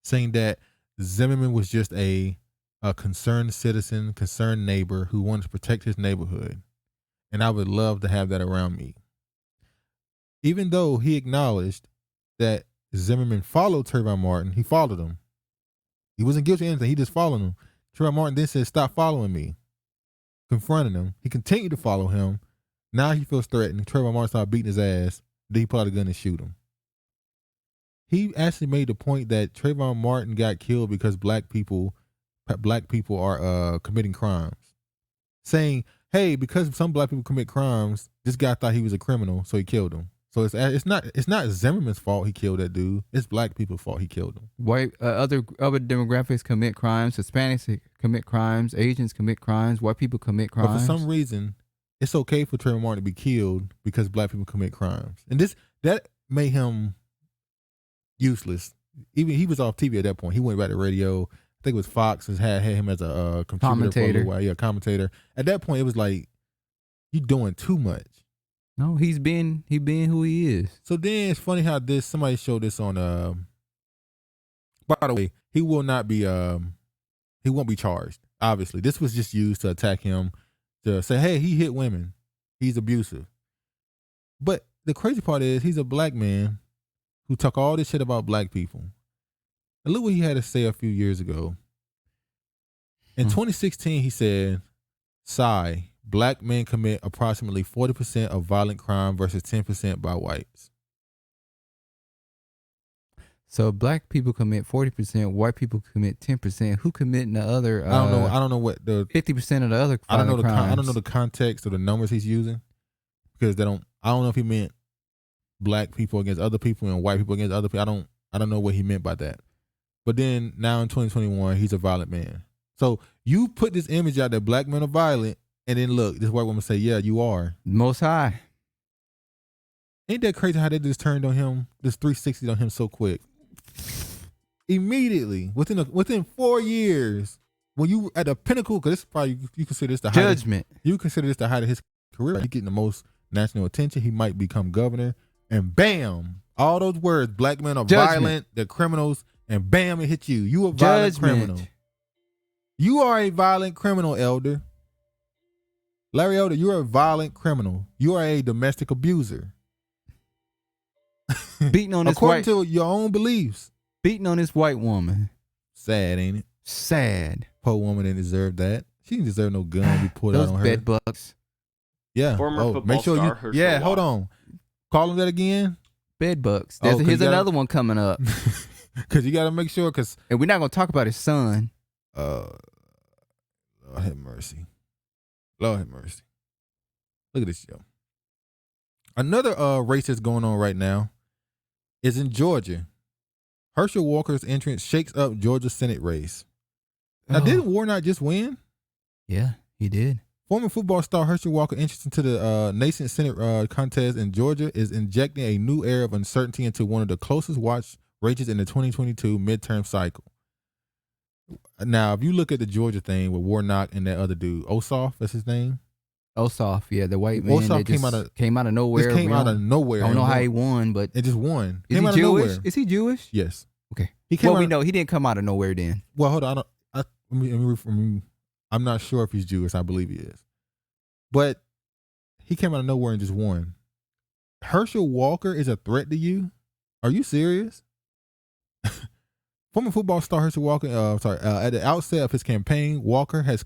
saying that Zimmerman was just a concerned citizen, concerned neighbor who wanted to protect his neighborhood. And I would love to have that around me. Even though he acknowledged that Zimmerman followed Trayvon Martin, he followed him. He wasn't guilty of anything, he just followed him. Trayvon Martin then said, stop following me, confronting him. He continued to follow him. Now he feels threatened. Trayvon Martin started beating his ass. Then he pulled out a gun and shoot him. He actually made the point that Trayvon Martin got killed because black people are committing crimes. Saying, hey, because some black people commit crimes, this guy thought he was a criminal, so he killed him. So it's not Zimmerman's fault he killed that dude. It's black people's fault he killed him. White other demographics commit crimes. Hispanics commit crimes. Asians commit crimes. White people commit crimes. But for some reason, it's okay for Trayvon Martin to be killed because black people commit crimes. And that made him useless. even he was off TV at that point. He went back to radio. I think it was Fox had him as a contributor for a little while. Yeah, commentator. At that point, it was like, you doing too much. No, he been who he is. So then it's funny how somebody showed this on. By the way, he won't be charged. Obviously, this was just used to attack him, to say, hey, he hit women, he's abusive. But the crazy part is, he's a black man who talk all this shit about black people. And look what he had to say a few years ago. In 2016, he said, "Sigh, black men commit approximately 40% of violent crime versus 10% by whites." So black people commit 40%, white people commit 10%. Who committing the other? I don't know what the 50% of the other. I don't know crimes. I don't know the context or the numbers he's using, because I don't know if he meant black people against other people and white people against other people. I don't know what he meant by that. But then now in 2021, he's a violent man. So you put this image out that black men are violent, and then look, this white woman say, "Yeah, you are." Most High. Ain't that crazy how they just turned on him, this 360 on him so quick? Immediately, within 4 years, when you at the pinnacle, because this is probably, you consider this the judgment. You consider this the height of his career. He's getting the most national attention. He might become governor, and bam, all those words: black men are violent, they're criminals, and bam, it hit you. You a violent criminal. You are a violent criminal, Elder. Larry Elder, you're a violent criminal. You are a domestic abuser. Beating on this according to your own beliefs. Beating on this white woman. Sad, ain't it? Sad. Poor woman didn't deserve that. She didn't deserve no gun we pulled out on her. Bed bugs. Yeah. Former football make sure star you. Herschel Yeah, Walker. hold on. Call him that again. Bed bugs. Oh, Here's another one coming up. Because you got to make sure. And we're not gonna talk about his son. Lord have mercy. Lord have mercy. Look at this, yo. Another race that's going on right now is in Georgia. Herschel Walker's entrance shakes up Georgia's Senate race. Now, didn't Warnock just win? Yeah, he did. Former football star Herschel Walker entrance into the nascent Senate contest in Georgia is injecting a new air of uncertainty into one of the closest watched races in the 2022 midterm cycle. Now, if you look at the Georgia thing with Warnock and that other dude, Ossoff, that's his name? Ossoff, yeah, the white man Ossoff that came out of nowhere. Just came out of nowhere. I don't know how he won, but it just won. Is he Jewish? Is he Jewish? Yes. Okay. He came we know he didn't come out of nowhere then. Well, hold on. I'm not sure if he's Jewish. I believe he is. But he came out of nowhere and just won. Herschel Walker is a threat to you? Are you serious? Former football star Herschel Walker, at the outset of his campaign, Walker has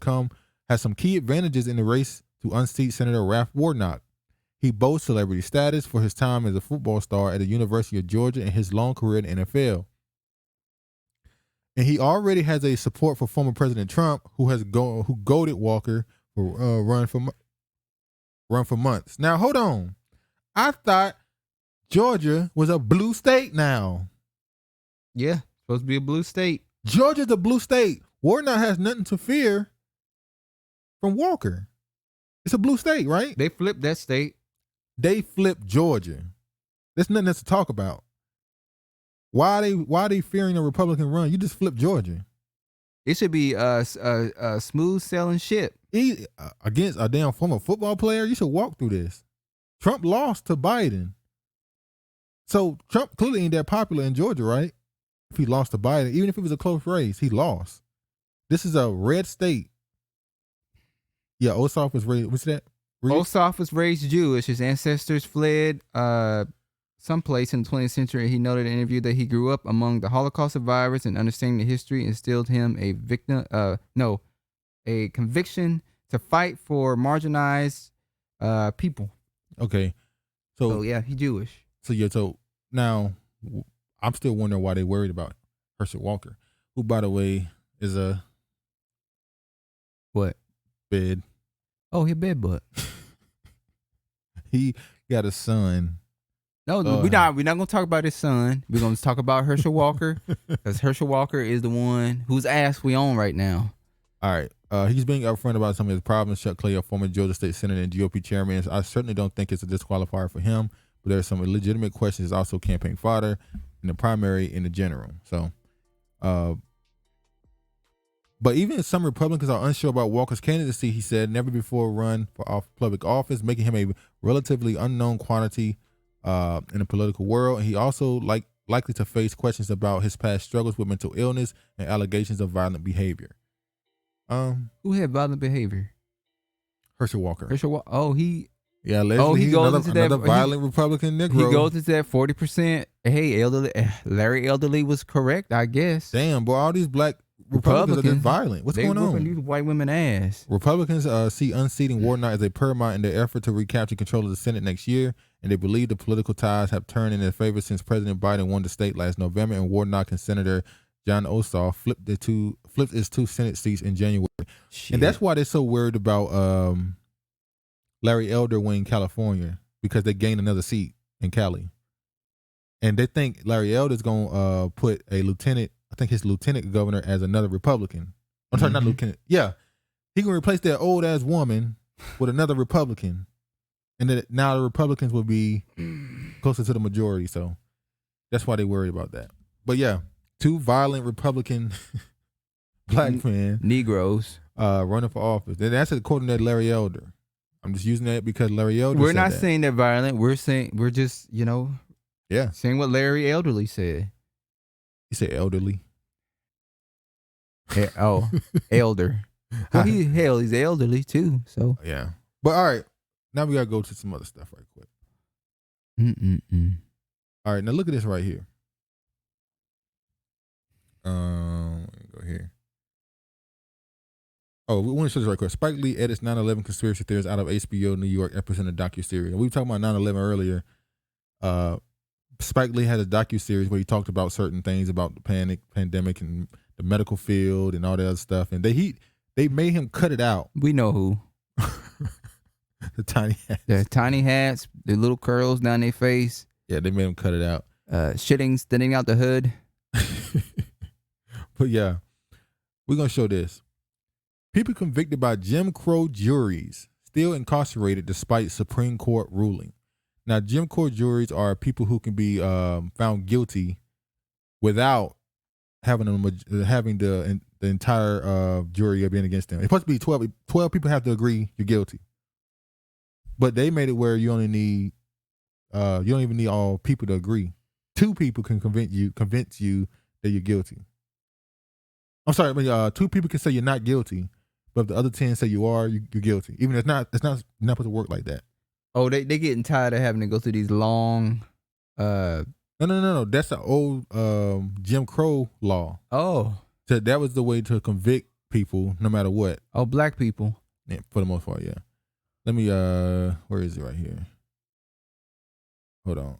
some key advantages in the race to unseat Senator Raph Warnock. He boasts celebrity status for his time as a football star at the University of Georgia and his long career in the NFL. And he already has a support for former President Trump, who goaded Walker for run for months. Now, hold on. I thought Georgia was a blue state now. Yeah, supposed to be a blue state. Georgia's a blue state. Warnock has nothing to fear from Walker. It's a blue state, right? They flipped that state. They flipped Georgia. There's nothing else to talk about. Why are they fearing a Republican run? You just flipped Georgia. It should be a smooth sailing ship. Against a damn former football player, you should walk through this. Trump lost to Biden. So Trump clearly ain't that popular in Georgia, right? If he lost to Biden, even if it was a close race, he lost. This is a red state. Yeah, Ossoff was raised. What's that? Ossoff was raised Jewish. His ancestors fled someplace in the 20th century. He noted in an interview that he grew up among the Holocaust survivors, and understanding the history instilled him a conviction to fight for marginalized people. Okay, so yeah, he's Jewish. So now I'm still wondering why they worried about Herschel Walker, who, by the way, is a what? Bed. Oh, he a bed butt. He got a son. No, we're not gonna talk about his son. We're gonna talk about Herschel Walker, because Herschel Walker is the one whose ass we on right now. All right. He's being upfront about some of his problems. Chuck Clay, a former Georgia State Senator and GOP chairman, I certainly don't think it's a disqualifier for him, but there are some legitimate questions. Also campaign fodder. in the primary and the general. So, but even some Republicans are unsure about Walker's candidacy. He said never before run for public office, making him a relatively unknown quantity in the political world. And he also likely to face questions about his past struggles with mental illness and allegations of violent behavior. Who had violent behavior? Herschel Walker. Oh, he. Yeah, allegedly he goes another into that violent Republican Negro. He goes into that 40%. Hey, Larry Elderly was correct, I guess. Damn, boy, all these black Republicans are just violent. What's going on? These white women ass. Republicans see unseating Warnock as a paramount in their effort to recapture control of the Senate next year, and they believe the political ties have turned in their favor since President Biden won the state last November, and Warnock and Senator John Ossoff flipped his 2 Senate seats in January. Shit. And that's why they're so worried about Larry Elder winning California, because they gained another seat in Cali. And they think Larry Elder's going to put a lieutenant, I think his lieutenant governor, as another Republican. I'm sorry, not lieutenant. Yeah. He going to replace that old ass woman with another Republican. And then now the Republicans will be closer to the majority. So that's why they worried about that. But yeah, 2 violent Republican black men. Negroes. Running for office. And that's according to Larry Elder. I'm just using that because Larry Elder We're said not that. saying they're violent. We're just, yeah, saying what Larry Elderly said. He said elderly. Elder. Well, he's elderly too. So yeah. But all right, now we gotta go to some other stuff right quick. All right, now look at this right here. Let me go here. Oh, we want to show this right quick. Spike Lee edits 9/11 conspiracy theories out of HBO New York episode of docuseries. We were talking about 9/11 earlier. Spike Lee had a docuseries where he talked about certain things about the pandemic, and the medical field and all that other stuff. And they made him cut it out. We know who. The tiny hats. The tiny hats, the little curls down their face. Yeah, they made him cut it out. Shitting, standing out the hood. But yeah, we're going to show this. People convicted by Jim Crow juries still incarcerated despite Supreme Court ruling. Now, Jim Crow juries are people who can be found guilty without having the entire jury being against them. It's supposed to be 12 people have to agree you're guilty. But they made it where you only need you don't even need all people to agree. 2 people can convince you that you're guilty. I'm sorry, but 2 people can say you're not guilty, but if the other 10 say you are, you're guilty. Even if it's not supposed to work like that. Oh, they getting tired of having to go through these long. No. That's the old Jim Crow law. Oh, so that was the way to convict people, no matter what. Oh, black people. Yeah, for the most part, yeah. Let me. Where is it right here? Hold on.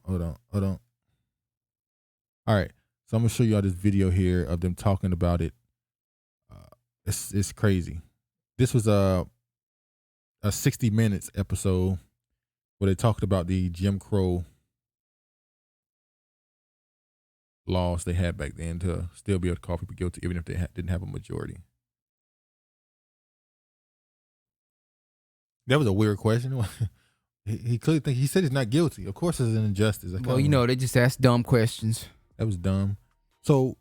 All right, so I'm gonna show y'all this video here of them talking about it. It's crazy. This was a 60 Minutes episode where they talked about the Jim Crow laws they had back then to still be able to call people guilty even if they didn't have a majority. That was a weird question. He clearly he said he's not guilty. Of course, it's an injustice. Well, they just ask dumb questions. That was dumb. So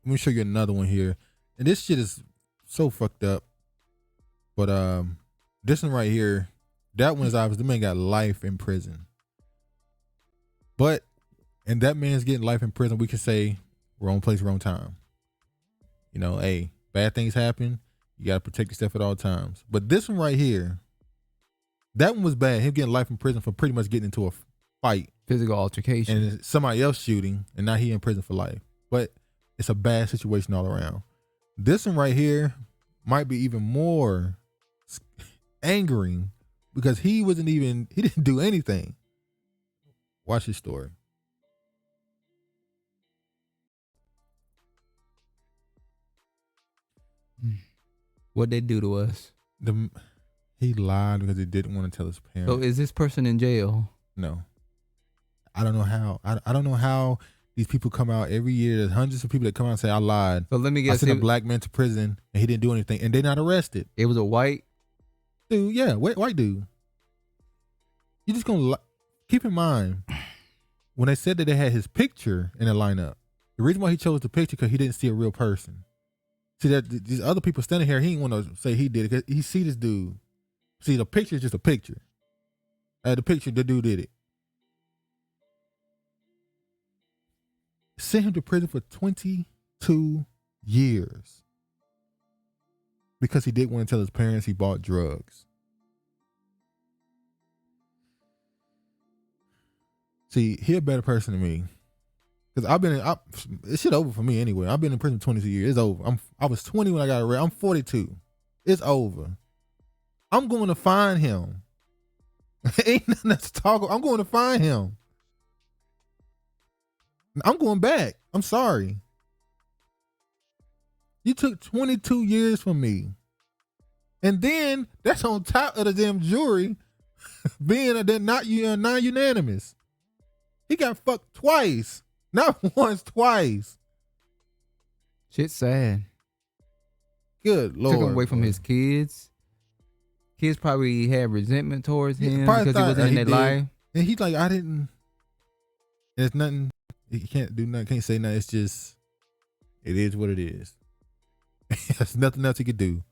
let me show you another one here, and this shit is so fucked up. But this one right here, that one is obvious. The man got life in prison. And that man's getting life in prison. We can say wrong place, wrong time. Hey, bad things happen. You got to protect yourself at all times. But this one right here, that one was bad. Him getting life in prison for pretty much getting into a fight. Physical altercation. And somebody else shooting, and now he in prison for life. But it's a bad situation all around. This one right here might be even more angering because he didn't do anything. Watch his story. What'd they do to us? He lied because he didn't want to tell his parents. So is this person in jail? No. I don't know how. I don't know how these people come out every year. There's hundreds of people that come out and say, I lied. So let me guess. I sent a black man to prison and he didn't do anything. And they're not arrested. It was a white dude. Yeah, white dude. You just going to keep in mind, when they said that they had his picture in the lineup, the reason why he chose the picture because he didn't see a real person. See that these other people standing here, he didn't want to say he did it because he see this dude. See, the picture is just a picture. The picture, the dude did it. Sent him to prison for 22 years because he didn't want to tell his parents he bought drugs. See, he a better person than me. Because it's shit over for me anyway. I've been in prison 22 years. It's over. I was 20 when I got arrested. I'm 42. It's over. I'm going to find him. Ain't nothing else to talk about. I'm going to find him. I'm going back. I'm sorry. You took 22 years from me. And then that's on top of the damn jury being non-unanimous. He got fucked twice. Not once, twice. Shit's sad. Good Lord. Took him away from his kids. Kids probably had resentment towards him because he wasn't in their life. And he's like, I didn't. There's nothing. He can't do nothing. Can't say nothing. It's just, it is what it is. There's nothing else he could do.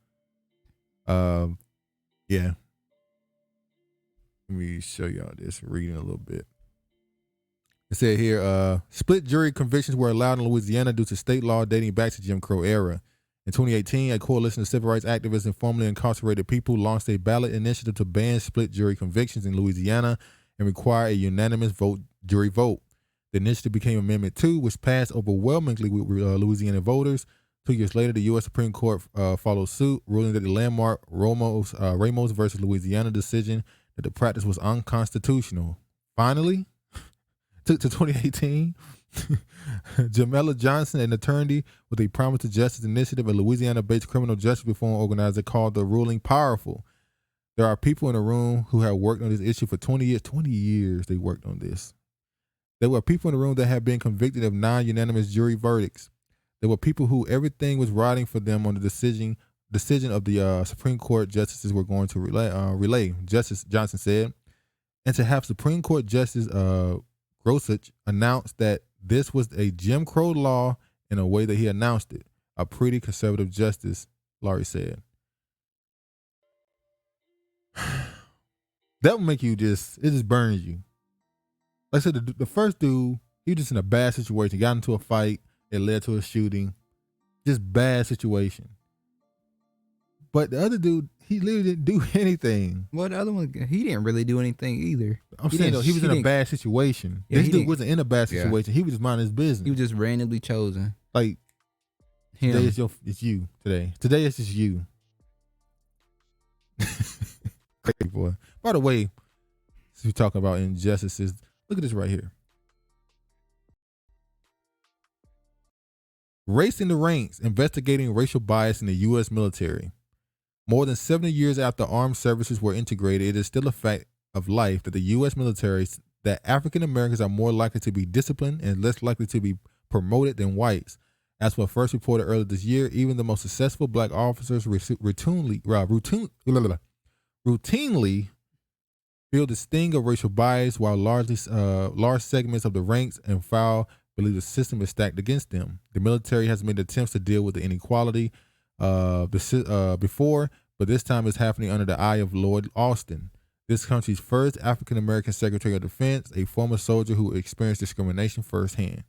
Yeah. Let me show y'all this. Reading a little bit. It said here, split jury convictions were allowed in Louisiana due to state law dating back to Jim Crow era. In 2018, a coalition of civil rights activists and formerly incarcerated people launched a ballot initiative to ban split jury convictions in Louisiana and require a unanimous jury vote. The initiative became Amendment 2, which passed overwhelmingly with Louisiana voters. 2 years later, the U.S. Supreme Court followed suit, ruling that the landmark Ramos versus Louisiana decision that the practice was unconstitutional. Finally, to 2018, Jamela Johnson, an attorney with a Promise to Justice initiative, a Louisiana-based criminal justice reform organizer, called the ruling powerful. There are people in the room who have worked on this issue for 20 years. 20 years they worked on this. There were people in the room that have been convicted of non-unanimous jury verdicts. There were people who everything was riding for them on the decision of the Supreme Court justices were going to relay. Justice Johnson said, and to have Supreme Court Justice Gorsuch announced that this was a Jim Crow law in a way that he announced it. A pretty conservative justice, Laurie said. That would make you it just burns you. Like I said, the first dude, he was just in a bad situation. Got into a fight. It led to a shooting. Just bad situation. But the other dude, he literally didn't do anything. Well, the other one, he didn't really do anything either. I'm saying though, he was in a bad situation. Yeah, this dude wasn't in a bad situation. Yeah. He was just minding his business. He was just randomly chosen. Like, him. Today it's you today. Today it's just you. Crazy boy. By the way, since we're talking about injustices, look at this right here. Race in the ranks, investigating racial bias in the U.S. military. More than 70 years after armed services were integrated, it is still a fact of life that the U.S. military, that African Americans are more likely to be disciplined and less likely to be promoted than whites. As was first reported earlier this year, even the most successful black officers routinely feel the sting of racial bias, while large segments of the ranks and file believe the system is stacked against them. The military has made attempts to deal with the inequality before, but this time it's happening under the eye of Lloyd Austin, this country's first African-American Secretary of Defense, a former soldier who experienced discrimination firsthand.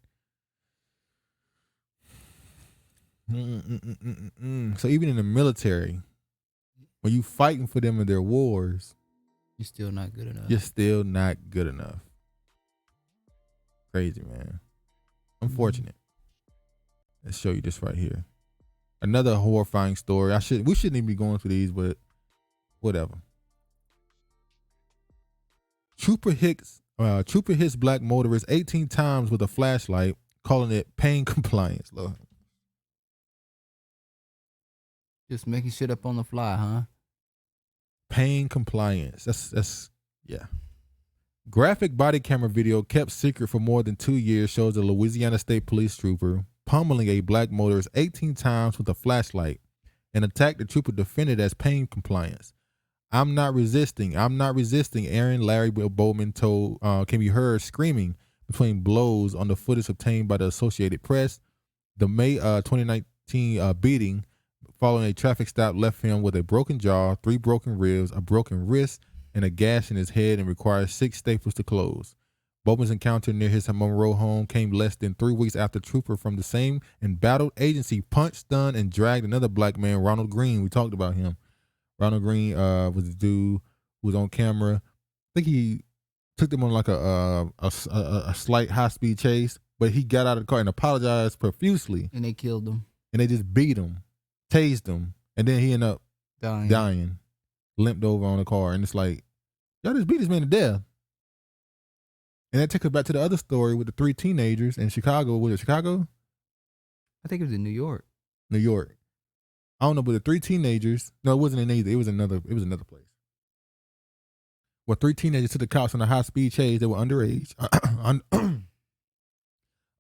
So even in the military, when you fighting for them in their wars, you're still not good enough. You're still not good enough. Crazy, man. Unfortunate. Let's show you this right here. Another horrifying story. We shouldn't even be going through these, but whatever. Trooper hits black motorist 18 times with a flashlight, calling it pain compliance. Lord. Just making shit up on the fly, huh? Pain compliance. That's yeah. Graphic body camera video kept secret for more than 2 years shows a Louisiana State Police trooper pummeling a black motorist 18 times with a flashlight. An attack the trooper defended as pain compliance. I'm not resisting. Aaron Larry Bowman told can be heard screaming between blows on the footage obtained by the Associated Press. The May 2019 beating following a traffic stop left him with a broken jaw, 3 broken ribs, a broken wrist, and a gash in his head, and required 6 staples to close. Bowman's encounter near his Monroe home came less than 3 weeks after a trooper from the same embattled agency punched, stunned, and dragged another black man, Ronald Green. We talked about him. Ronald Green was the dude who was on camera. I think he took them on like a slight high-speed chase, but he got out of the car and apologized profusely. And they killed him. And they just beat him, tased him, and then he ended up dying, limped over on the car. And it's like, y'all just beat this man to death. And that took us back to the other story with the 3 teenagers in Chicago. Was it Chicago? I think it was in New York. New York. I don't know, but the 3 teenagers. No, it wasn't in either. It was another place. Well, 3 teenagers took the cops on a high-speed chase. They were underage,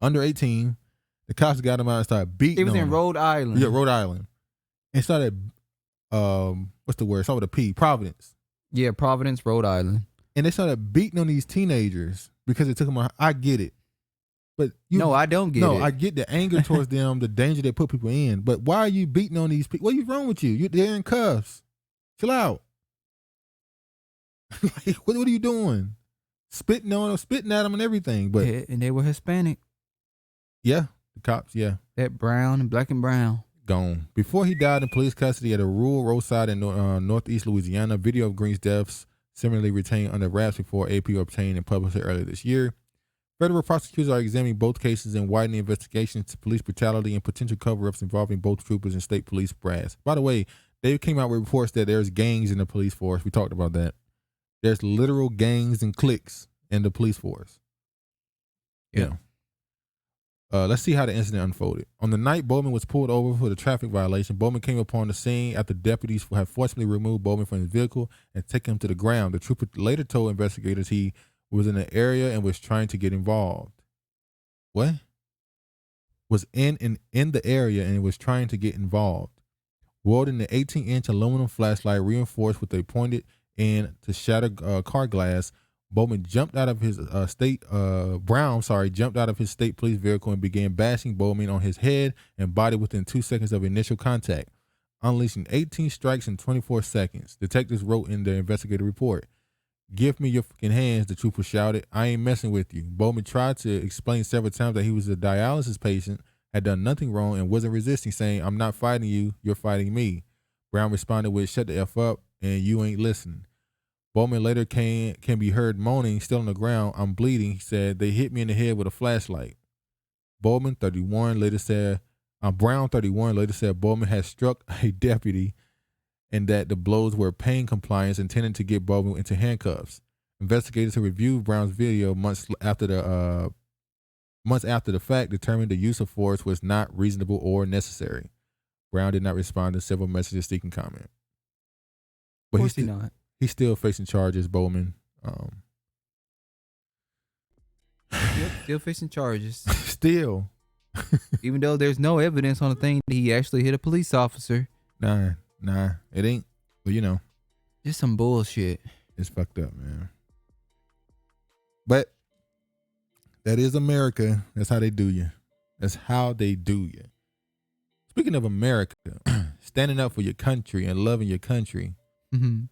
under 18. The cops got them out and started beating them. It was in Rhode Island. Yeah, Rhode Island. And started, what's the word? Start with a P. Providence. Yeah, Providence, Rhode Island. And they started beating on these teenagers because it took them. I get it, but no, I don't get it. No, I get the anger towards them, the danger they put people in. But why are you beating on these people? What is wrong with you? They're in cuffs. Chill out. Like, what are you doing? Spitting on them, spitting at them, and everything. But yeah, and they were Hispanic. Yeah, the cops. Yeah, that brown and black and brown. Gone. Before he died in police custody at a rural roadside in northeast Louisiana, video of Green's deaths similarly retained under wraps before AP obtained and published it earlier this year. Federal prosecutors are examining both cases and widening investigations to police brutality and potential cover-ups involving both troopers and state police brass. By the way, they came out with reports that there's gangs in the police force. We talked about that. There's literal gangs and cliques in the police force. Yeah. Let's see how the incident unfolded. On the night Bowman was pulled over for the traffic violation, Bowman came upon the scene after deputies had forcibly removed Bowman from his vehicle and taken him to the ground. The trooper later told investigators he was in the area and was trying to get involved. What? Was in the area and was trying to get involved. Wielding the 18-inch aluminum flashlight reinforced with a pointed end to shatter car glass, Bowman jumped out of his Brown jumped out of his state police vehicle and began bashing Bowman on his head and body within 2 seconds of initial contact, unleashing 18 strikes in 24 seconds. Detectives wrote in the investigative report. "Give me your fucking hands," the trooper shouted. "I ain't messing with you." Bowman tried to explain several times that he was a dialysis patient, had done nothing wrong, and wasn't resisting, saying, "I'm not fighting you, you're fighting me." Brown responded with, "Shut the F up, and you ain't listening." Bowman later can be heard moaning, still on the ground. "I'm bleeding," he said. "They hit me in the head with a flashlight." Brown 31 later said Bowman had struck a deputy and that the blows were pain compliance intended to get Bowman into handcuffs. Investigators who reviewed Brown's video months after the fact determined the use of force was not reasonable or necessary. Brown did not respond to several messages seeking comment. But of course he's not. He's still facing charges, Bowman. Still facing charges. Still. Even though there's no evidence on the thing that he actually hit a police officer. Nah, it ain't. But you know. Just some bullshit. It's fucked up, man. But that is America. That's how they do you. That's how they do you. Speaking of America, standing up for your country and loving your country. Mm-hmm.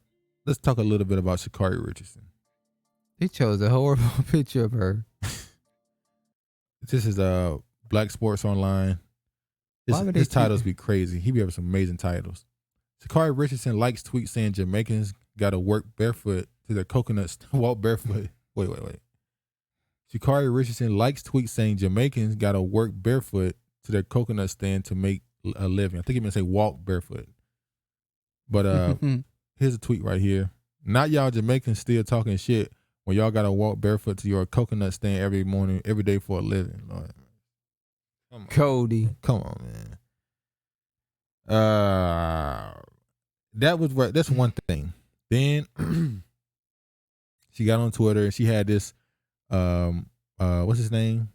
Let's talk a little bit about Sha'carri Richardson. They chose a horrible picture of her. This is Black Sports Online. His titles be crazy. He be having some amazing titles. Sha'carri Richardson likes tweets saying Jamaicans got to work barefoot to their coconuts. Walk barefoot. Wait. Sha'carri Richardson likes tweets saying Jamaicans got to work barefoot to their coconut stand to make a living. I think he meant to say walk barefoot. But here's a tweet right here. Not y'all Jamaicans still talking shit when y'all got to walk barefoot to your coconut stand every morning, every day for a living. Lord. Come on. Cody. Come on, man. That's one thing. Then she got on Twitter and she had this what's his name?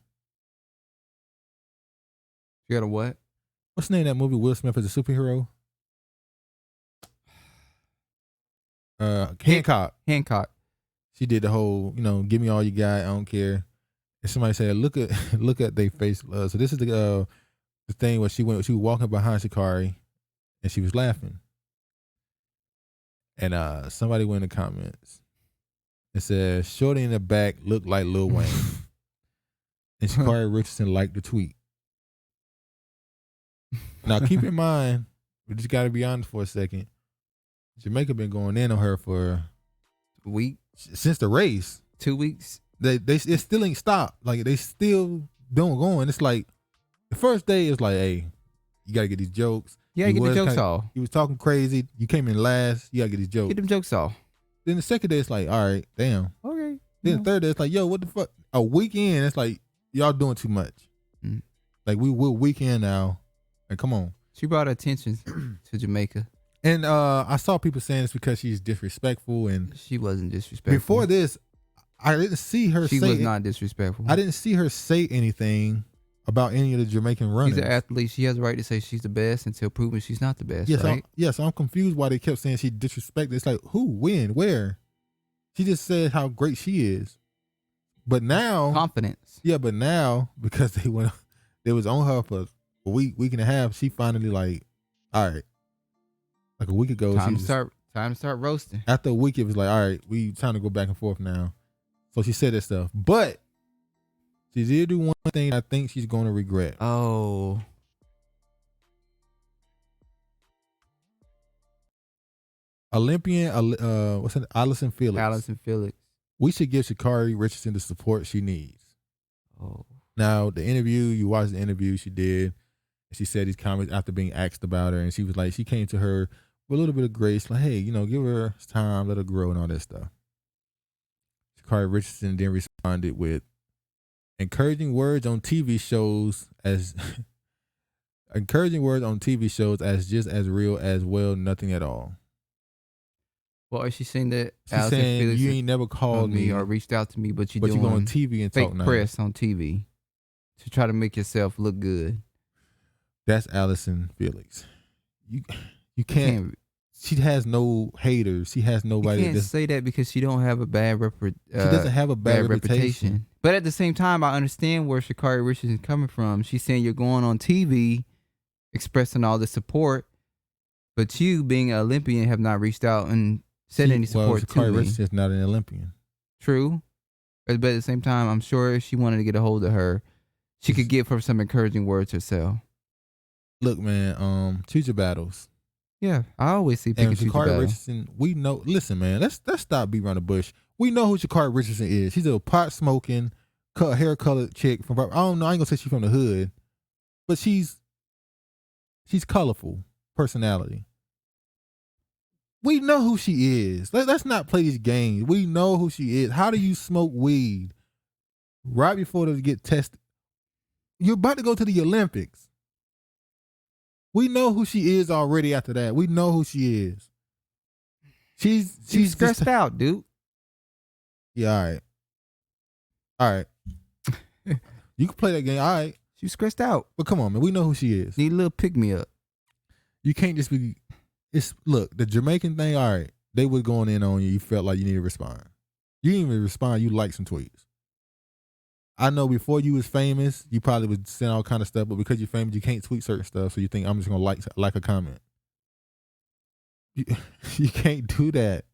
She got a what? What's the name of that movie Will Smith as a superhero? Hancock. Hancock. She did the whole, give me all you got, I don't care. And somebody said, look at their face. So this is the thing where she was walking behind Sha'carri and she was laughing. And somebody went in the comments and said, shorty in the back looked like Lil Wayne. And Sha'carri Richardson liked the tweet. Now keep in mind, we just gotta be honest for a second. Jamaica been going in on her for a week. Since the race. 2 weeks. It still ain't stopped. Like they still don't going. It's like the first day is like, hey, you gotta get these jokes. Yeah, get the jokes off. He was talking crazy. You came in last. You gotta get these jokes. Get them jokes off. Then the second day, it's like, all right, damn. Okay. Then the third day, it's like, yo, what the fuck? A weekend, it's like, y'all doing too much. Mm. Like, we're weekend now. And come on. She brought attention to Jamaica. And I saw people saying it's because she's disrespectful. And she wasn't disrespectful. Before this, I didn't see her She was not disrespectful. I didn't see her say anything about any of the Jamaican runners. She's an athlete. She has a right to say she's the best until proven she's not the best, right? Yes, I'm confused why they kept saying she disrespected. It's like, who, when, where? She just said how great she is. But now... Confidence. Yeah, but now, because they was on her for a week and a half, she finally like, all right. Like a week ago. Time to start roasting. After a week, it was like, all right, we trying to go back and forth now. So she said that stuff. But she did do one thing I think she's going to regret. Oh. Olympian, what's it? Allison Felix. Allison Felix. We should give Sha'carri Richardson the support she needs. Oh. Now, the interview, you watched the interview she did. She said these comments after being asked about her. And she was like, she came to her with a little bit of grace. Like, hey, give her time, let her grow and all that stuff. Sha'carri Richardson then responded with encouraging words on TV shows as just as real as well, nothing at all. Well, is she saying that She's saying you ain't never called me or reached out to me, but you go on TV and fake talk now. press on TV to try to make yourself look good. That's Allison Felix. You can't. She has no haters. She has nobody. You can't say that because she don't have a bad she doesn't have a bad reputation. But at the same time, I understand where Sha'carri Richardson is coming from. She's saying you're going on TV, expressing all the support, but you, being an Olympian, have not reached out and said any support to me. Sha'carri Richardson is not an Olympian. True, but at the same time, I'm sure if she wanted to get a hold of her, she could give her some encouraging words herself. Look, man, choose your battles. Yeah, I always see people choose your Sha'carri battle. Richardson, we know. Listen, man, let's stop beating around the bush. We know who Sha'carri Richardson is. She's a pot smoking, hair colored chick from. I don't know. I ain't gonna say she's from the hood, but she's colorful personality. We know who she is. Let's not play these games. We know who she is. How do you smoke weed right before they get tested? You're about to go to the Olympics. We know who she is already after that. We know who she is. She's stressed out, dude. Yeah, all right. You can play that game, all right. She's stressed out. But come on, man. We know who she is. Need a little pick-me-up. You can't just be... Look, the Jamaican thing, all right. They was going in on you. You felt like you needed to respond. You didn't even respond. You liked some tweets. I know before you was famous, you probably would send all kind of stuff, but because you're famous, you can't tweet certain stuff, so you think, I'm just going to like a comment. You can't do that.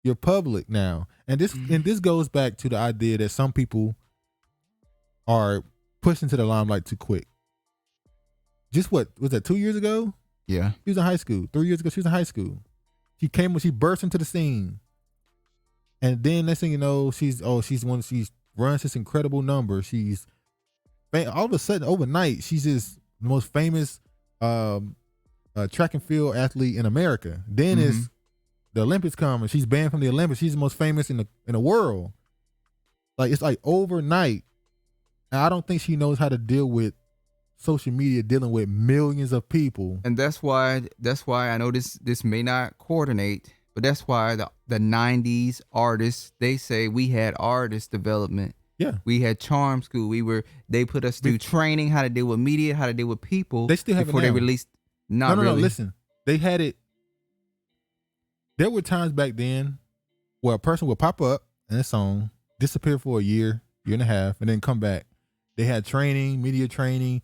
You're public now. And this goes back to the idea that some people are pushed into the limelight too quick. Just what, was that 2 years ago? Yeah. She was in high school. 3 years ago, she was in high school. She burst into the scene. And then next thing you know, she runs this incredible number. She's all of a sudden overnight, she's just the most famous track and field athlete in America. Then is the Olympics come and she's banned from the Olympics. She's the most famous in the world. Like, it's like overnight. And I don't think she knows how to deal with social media, dealing with millions of people. And that's why I know this may not coordinate, but that's why the 90s artists, they say we had artist development. Yeah. We had charm school. They put us through training, how to deal with media, how to deal with people. They still have before it now. they released. No, listen. They had it. There were times back then where a person would pop up in a song, disappear for a year, year and a half, and then come back. They had training, media training.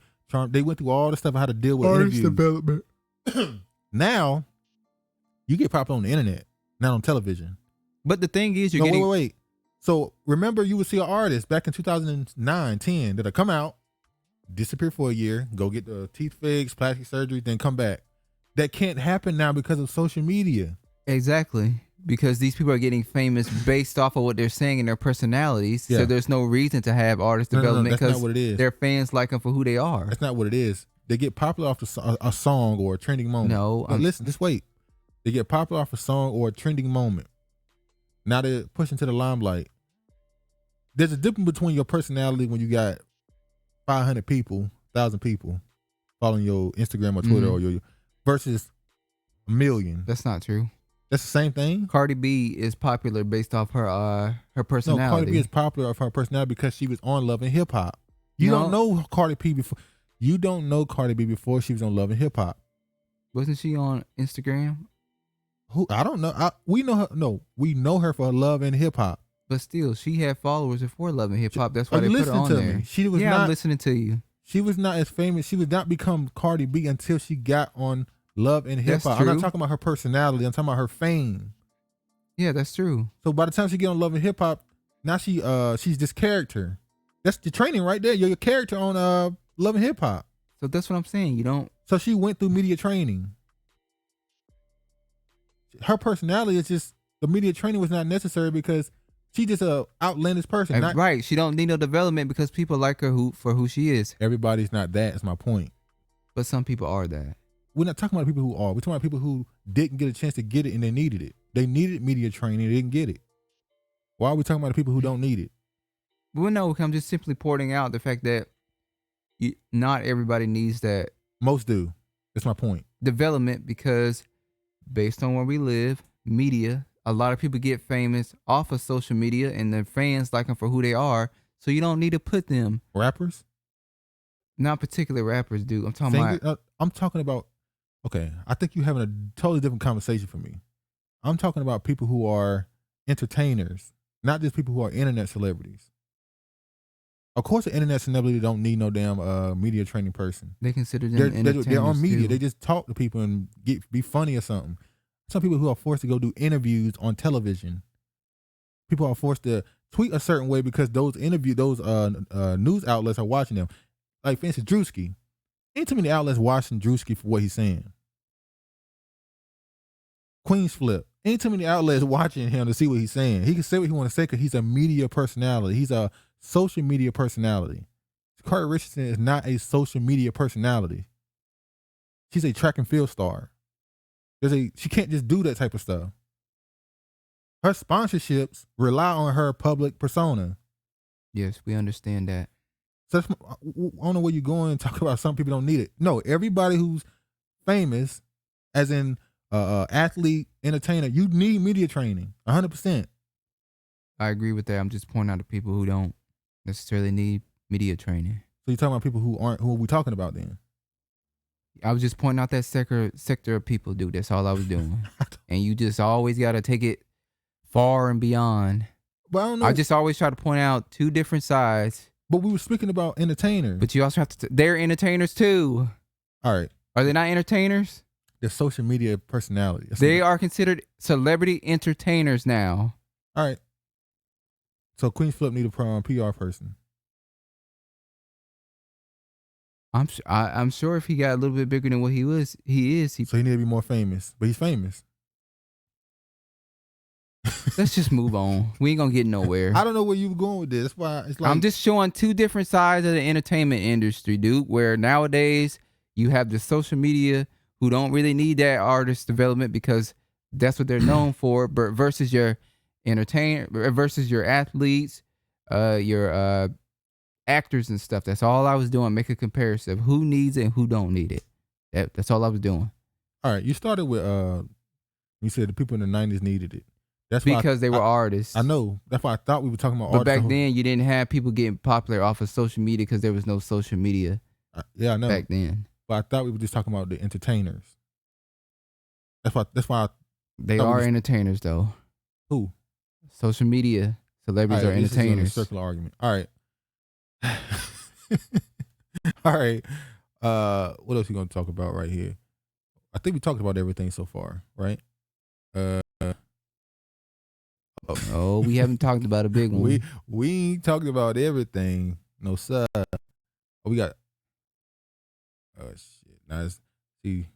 They went through all the stuff on how to deal with interviews. Development. Now, you get popular on the internet, not on television. But the thing is, wait. So remember, you would see an artist back in 2009, 10 that'll come out, disappear for a year, go get the teeth fixed, plastic surgery, then come back. That can't happen now because of social media. Exactly. Because these people are getting famous based off of what they're saying and their personalities. Yeah. So there's no reason to have artist development that's because not what it is. their fans like them for who they are. That's not what it is. They get popular off a song or a trending moment. No. Listen, just wait. They get popular off a song or a trending moment. Now they're pushing to the limelight. There's a difference between your personality when you got 500 people, 1,000 people following your Instagram or Twitter or your versus a million. That's not true. That's the same thing. Cardi B is popular based off her personality. No, Cardi B is popular off her personality because she was on Love and Hip Hop. You don't know Cardi B before. You don't know Cardi B before she was on Love and Hip Hop. Wasn't she on Instagram? Who? I don't know. We know her. No, we know her for Love and Hip Hop. But still, she had followers before Love and Hip Hop. That's why they put her on there. Me? She was not, I'm listening to you. She was not as famous. She would not become Cardi B until she got on Love and Hip Hop. I'm not talking about her personality. I'm talking about her fame. Yeah, that's true. So by the time she get on Love and Hip Hop, now she's this character. That's the training right there. You're your character on Love and Hip Hop. So that's what I'm saying. You don't. So she went through media training. Her personality is just the media training was not necessary because she just a outlandish person. Right. She don't need no development because people like her for who she is. Everybody's not that. Is my point. But some people are that. We're not talking about people who are. We're talking about people who didn't get a chance to get it and they needed it. They needed media training. They didn't get it. Why are we talking about the people who don't need it? Well, no, I'm just simply pointing out the fact that not everybody needs that. Most do. That's my point. Development because based on where we live, media, a lot of people get famous off of social media and their fans like them for who they are. So you don't need to put them. Rappers? Not particular rappers, dude. I'm talking about. Okay, I think you're having a totally different conversation from me. I'm talking about people who are entertainers, not just people who are internet celebrities. Of course, an internet celebrity don't need no damn media training person. They consider them entertainers. They're on media. Too. They just talk to people and be funny or something. Some people who are forced to go do interviews on television. People are forced to tweet a certain way because those news outlets are watching them. Like, for instance, Drewski. Ain't too many outlets watching Drewski for what he's saying. Queen's Flip. Ain't too many outlets watching him to see what he's saying. He can say what he want to say because he's a media personality. He's a social media personality. Sha'carri Richardson is not a social media personality. She's a track and field star. She can't just do that type of stuff. Her sponsorships rely on her public persona. Yes, we understand that. So I don't know where you're going and talk about some people don't need it. No, everybody who's famous, as in athlete, entertainer, you need media training, 100%. I agree with that. I'm just pointing out to people who don't necessarily need media training. So you're talking about people who aren't, who are we talking about then? I was just pointing out that sector of people, dude. That's all I was doing. And you just always got to take it far and beyond. But I don't know. I just always try to point out two different sides. But we were speaking about entertainers. But you also have to, they're entertainers too. All right. Are they not entertainers? They're social media personalities. They are considered celebrity entertainers now. All right. So Queen's Flip need a PR person. I'm sure if he got a little bit bigger than what he is. So he need to be more famous. But he's famous. Let's just move on. We ain't gonna get nowhere. I don't know where you were going with this. That's why it's like I'm just showing two different sides of the entertainment industry, dude. Where nowadays you have the social media who don't really need that artist development because that's what they're known for, but versus your entertainer, versus your athletes, your actors and stuff. That's all I was doing. Make a comparison of who needs it and who don't need it. That's all I was doing. All right, you started with you said the people in the 90s needed it. That's because they were artists. I know. That's why I thought we were talking about but artists. But back then, you didn't have people getting popular off of social media because there was no social media. Yeah, I know. Back then. But I thought we were just talking about the entertainers. That's why they are entertainers, though. Who? Social media Celebrities are This is entertainers. a circular argument. All right. All right. What else are we going to talk about right here? I think we talked about everything so far, right? Oh, we haven't talked about a big one. We ain't talked about everything. No, sir. We got. Oh, shit. Now, see,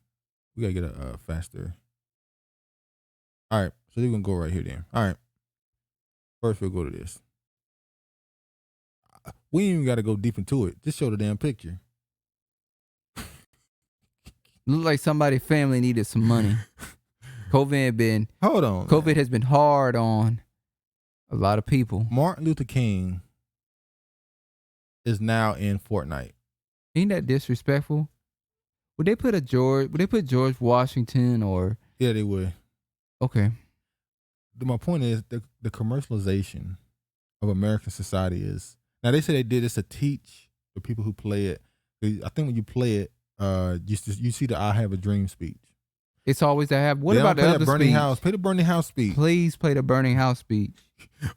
we got to get a faster. All right. So we're going to go right here then. All right. First, we'll go to this. We ain't even got to go deep into it. Just show the damn picture. Look like somebody's family needed some money. COVID has been hard on a lot of people. Martin Luther King is now in Fortnite. Ain't that disrespectful? Would they put George Washington or? Yeah, they would. Okay. My point is the commercialization of American society is, now they say they did this to teach the people who play it. I think when you play it, you see the "I have a dream" speech. It's always to have. What they about the other burning speech? house? Play the burning house speech. Please play the burning house speech.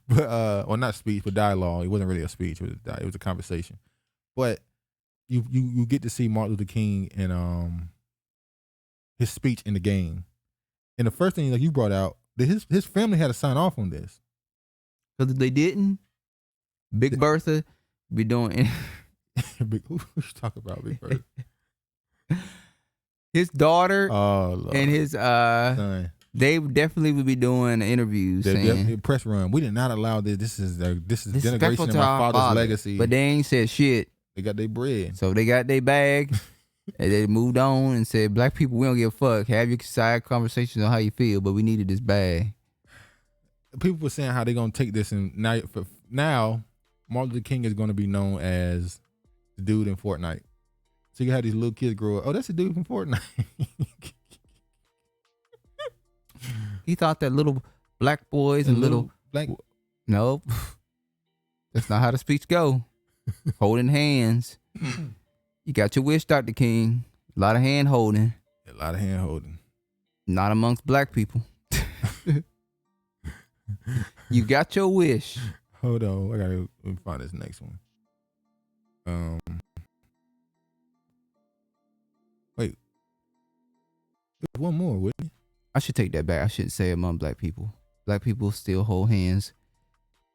But well, not speech, but dialogue. It wasn't really a speech. It was a conversation. But you get to see Martin Luther King and his speech in the game. And the first thing that you brought out, that his family had to sign off on this. Because if they didn't, Big Bertha be doing. Who you talking about, Big Bertha? His daughter Lord. and his son. They definitely would be doing interviews. Saying, press run. We did not allow this. This is denigration of my father's legacy. But they ain't said shit. They got their bread. So they got their bag. And they moved on and said, black people, we don't give a fuck. Have your side conversations on how you feel, but we needed this bag. People were saying how they're going to take this, and now Martin Luther King is going to be known as the dude in Fortnite. So you have these little kids grow up, oh, that's the dude from Fortnite. He thought that little black boys and little black. Nope. That's not how the speech go. Holding hands. You got your wish, Dr. King. A lot of hand holding. A lot of hand holding. Not amongst black people. You got your wish. Hold on. I gotta find this next one. Wait. There's one more, wouldn't it? I should take that back. I shouldn't say among black people. Black people still hold hands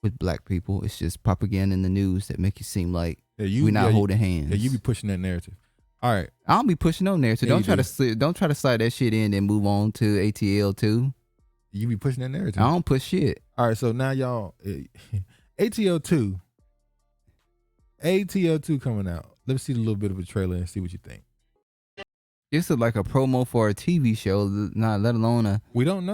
with black people. It's just propaganda in the news that make it seem like we're not holding hands. Yeah, you be pushing that narrative. All right. I don't be pushing no narrative. Yeah, don't try to slide that shit in and move on to ATL 2. You be pushing that narrative. I don't push shit. All right, so now y'all, ATL 2 coming out. Let's see a little bit of a trailer and see what you think. This is like a promo for a TV show, not let alone a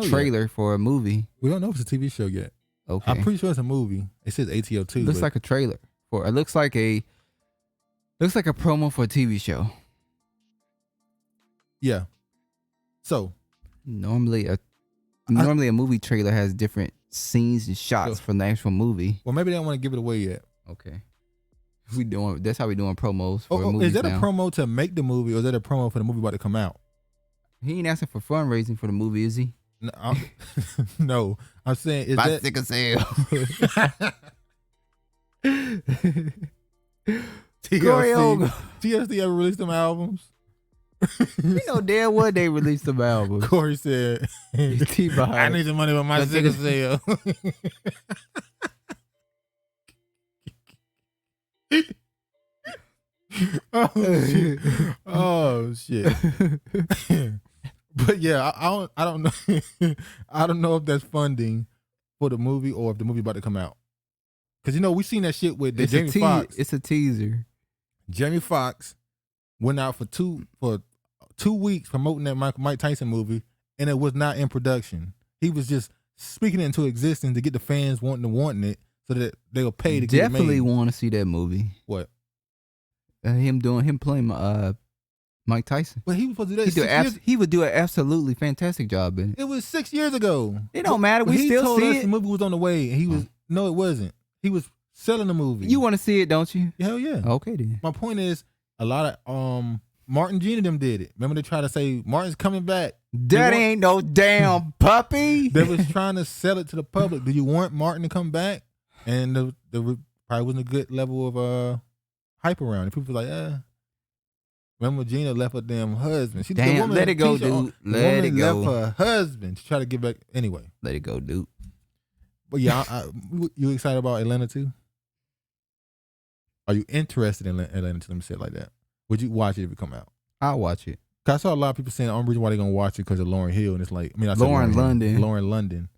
trailer yet. For a movie. We don't know if it's a TV show yet. Okay. I'm pretty sure it's a movie. It says ATL 2. Looks like a trailer. It looks like a promo for a TV show. Yeah. So normally a movie trailer has different scenes and shots from the actual movie. Well, maybe they don't want to give it away yet. Okay. That's how we doing promos for movies. Is that now. A promo to make the movie, or is that a promo for the movie about to come out? He ain't asking for fundraising for the movie, is he? No, no. I'm saying is that sick of sale. TLC ever released them albums? You know damn well they released them albums. Corey said, I need the money with my sick of sale. Oh shit. But yeah, I don't know. I don't know if that's funding for the movie or if the movie about to come out. Because we seen that shit with Jamie Foxx. It's a teaser. Jamie Foxx went out for two weeks promoting that Mike Tyson movie, and it was not in production. He was just speaking it into existence to get the fans wanting it, so that they'll pay to get it made. Definitely want to see that movie. What? Him playing Mike Tyson. But he was supposed to do that. He would do an absolutely fantastic job in it. It was 6 years ago. It don't matter. We he still told see us it. The movie was on the way, and he was no, it wasn't. He was selling the movie. You want to see it, don't you? Hell yeah. Okay then. My point is, a lot of Martin Gina them did it. Remember they tried to say Martin's coming back. That ain't no damn puppy. They was trying to sell it to the public. Do you want Martin to come back? and the probably wasn't a good level of hype around it. People were like, remember Gina left her damn husband. She, Damn, the woman, let it go, Tisha, dude. The Let it woman go. left her husband to try to get back. Anyway, let it go, dude. But yeah, you excited about Atlanta too? Are you interested in Atlanta too? Let me say it like that. Would you watch it if it come out? I'll watch it. Cause I saw a lot of people saying the only reason why they're gonna watch it because of Lauryn Hill, and it's like, I mean, I said Lauren London. Lauren London,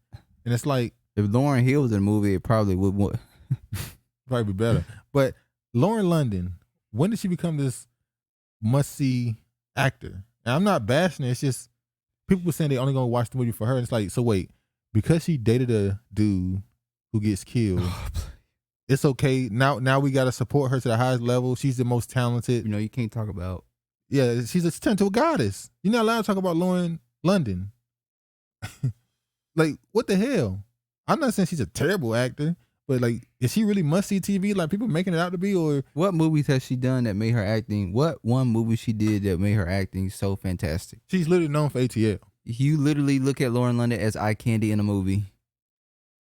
and it's like if Lauryn Hill was in the movie, it probably would probably be better. But Lauren London, when did she become this must-see actor? And I'm not bashing it. It's just people were saying they only gonna watch the movie for her. And it's like, so wait, because she dated a dude who gets killed, it's okay. Now we gotta support her to the highest level. She's the most talented. You know, you can't talk about. Yeah, she's turned to a goddess. You're not allowed to talk about Lauren London. Like, what the hell? I'm not saying she's a terrible actor, but like, is she really must-see TV? Like, people making it out to be, or what movies has she done that made her acting? What one movie she did that made her acting so fantastic? She's literally known for ATL. You literally look at Lauren London as eye candy in a movie,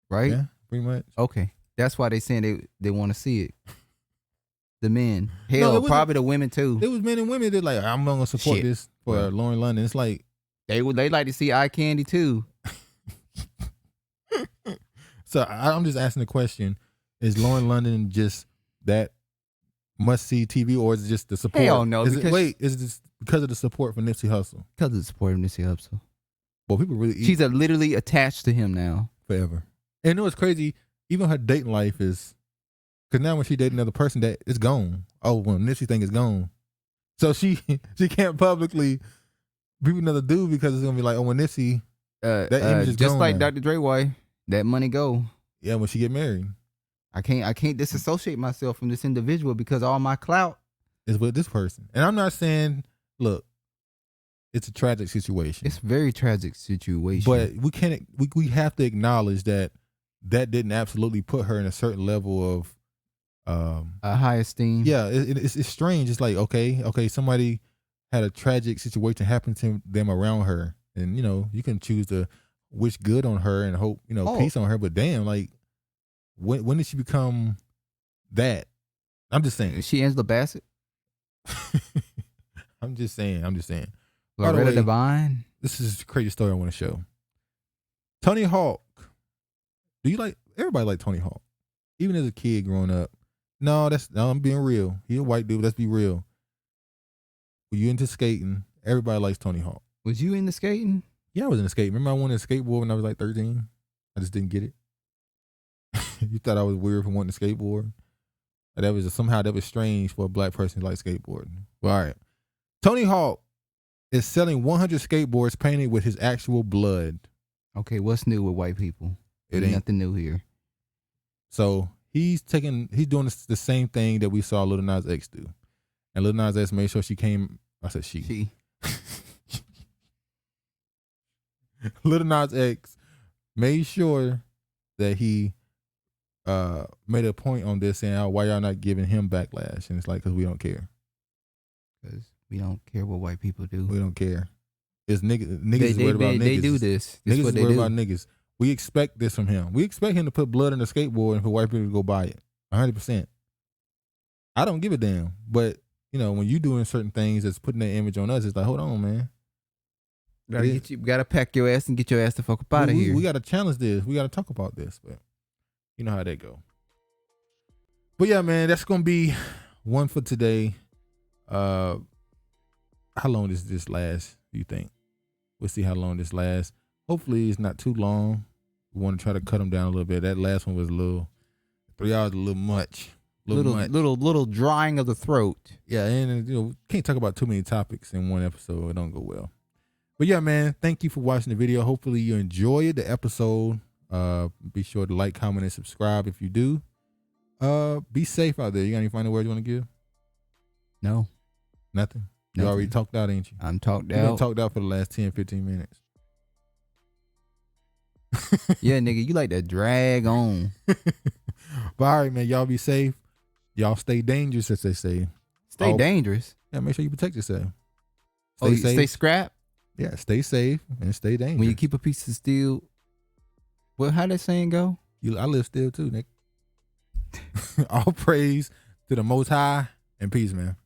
right? Yeah, pretty much. Okay, that's why they saying they want to see it. The men, hell, probably the women too. It was men and women that like, I'm gonna support this for Lauren London. It's like they like to see eye candy too. So I'm just asking the question: is Lauren London just that must-see TV, or is it just the support? Hell no. Is it because of the support for Nipsey Hussle? Because of the support of Nipsey Hussle. Well, people really. She's literally attached to him now forever. And you know what's crazy? Even her dating life is. Because now when she dating another person, that it's gone. Oh, when Nipsey thing is gone. So she can't publicly be with another dude because it's going to be like, oh, when Nipsey, that image is just gone like now. Dr. Dre wife, that money go. Yeah, when she get married. I can't disassociate myself from this individual because all my clout is with this person. And I'm not saying, look, it's a tragic situation. It's a very tragic situation. But we have to acknowledge that didn't absolutely put her in a certain level of a high esteem. Yeah, it's strange. It's like, okay, somebody had a tragic situation happen to them around her, and you can choose to wish good on her and hope peace on her. But damn, like when did she become that? I'm just saying. Is she Angela Bassett? I'm just saying. Loretta Devine. This is a crazy story I want to show. Tony Hawk. Do you like? Everybody like Tony Hawk, even as a kid growing up. No, I'm being real. He a white dude. Let's be real. Were you into skating? Everybody likes Tony Hawk. Was you into skating? Yeah, I was into skating. Remember I wanted a skateboard when I was like 13? I just didn't get it. You thought I was weird for wanting a skateboard? Somehow that was strange for a black person to like skateboarding. Well, all right. Tony Hawk is selling 100 skateboards painted with his actual blood. Okay, what's new with white people? It ain't nothing new here. So he's doing the same thing that we saw Lil Nas X do. And Lil Nas X made sure she came. I said she. Lil Nas X made sure that he made a point on this saying, why y'all not giving him backlash? And it's like, because we don't care. Because we don't care what white people do. We don't care. It's niggas is worried about niggas. They do this. Niggas is worried about niggas. We expect this from him. We expect him to put blood in the skateboard and for white people to go buy it. 100%. I don't give a damn. But, when you doing certain things that's putting that image on us, it's like, hold on, man. Gotta pack your ass and get your ass the fuck up out of here. We gotta challenge this. We gotta talk about this. But you know how that go. But yeah, man, that's gonna be one for today. How long does this last, do you think? We'll see how long this lasts. Hopefully it's not too long. We want to try to cut them down a little bit. That last one was 3 hours, a little much. Little drying of the throat. Yeah, and can't talk about too many topics in one episode. It don't go well. But yeah, man, thank you for watching the video. Hopefully you enjoyed the episode. Be sure to like, comment, and subscribe if you do. Be safe out there. You got any final words you want to give? No. Nothing? You already talked out, ain't you? I'm talked out. You've been talked out for the last 10, 15 minutes. Yeah, nigga, you like to drag on. But all right, man, y'all be safe. Y'all stay dangerous, as they say. Stay dangerous? Yeah, make sure you protect yourself. Stay safe. Stay scrap? Yeah, stay safe and stay dangerous. When you keep a piece of steel, how that saying go? I live still too, Nick. All praise to the Most High and peace, man.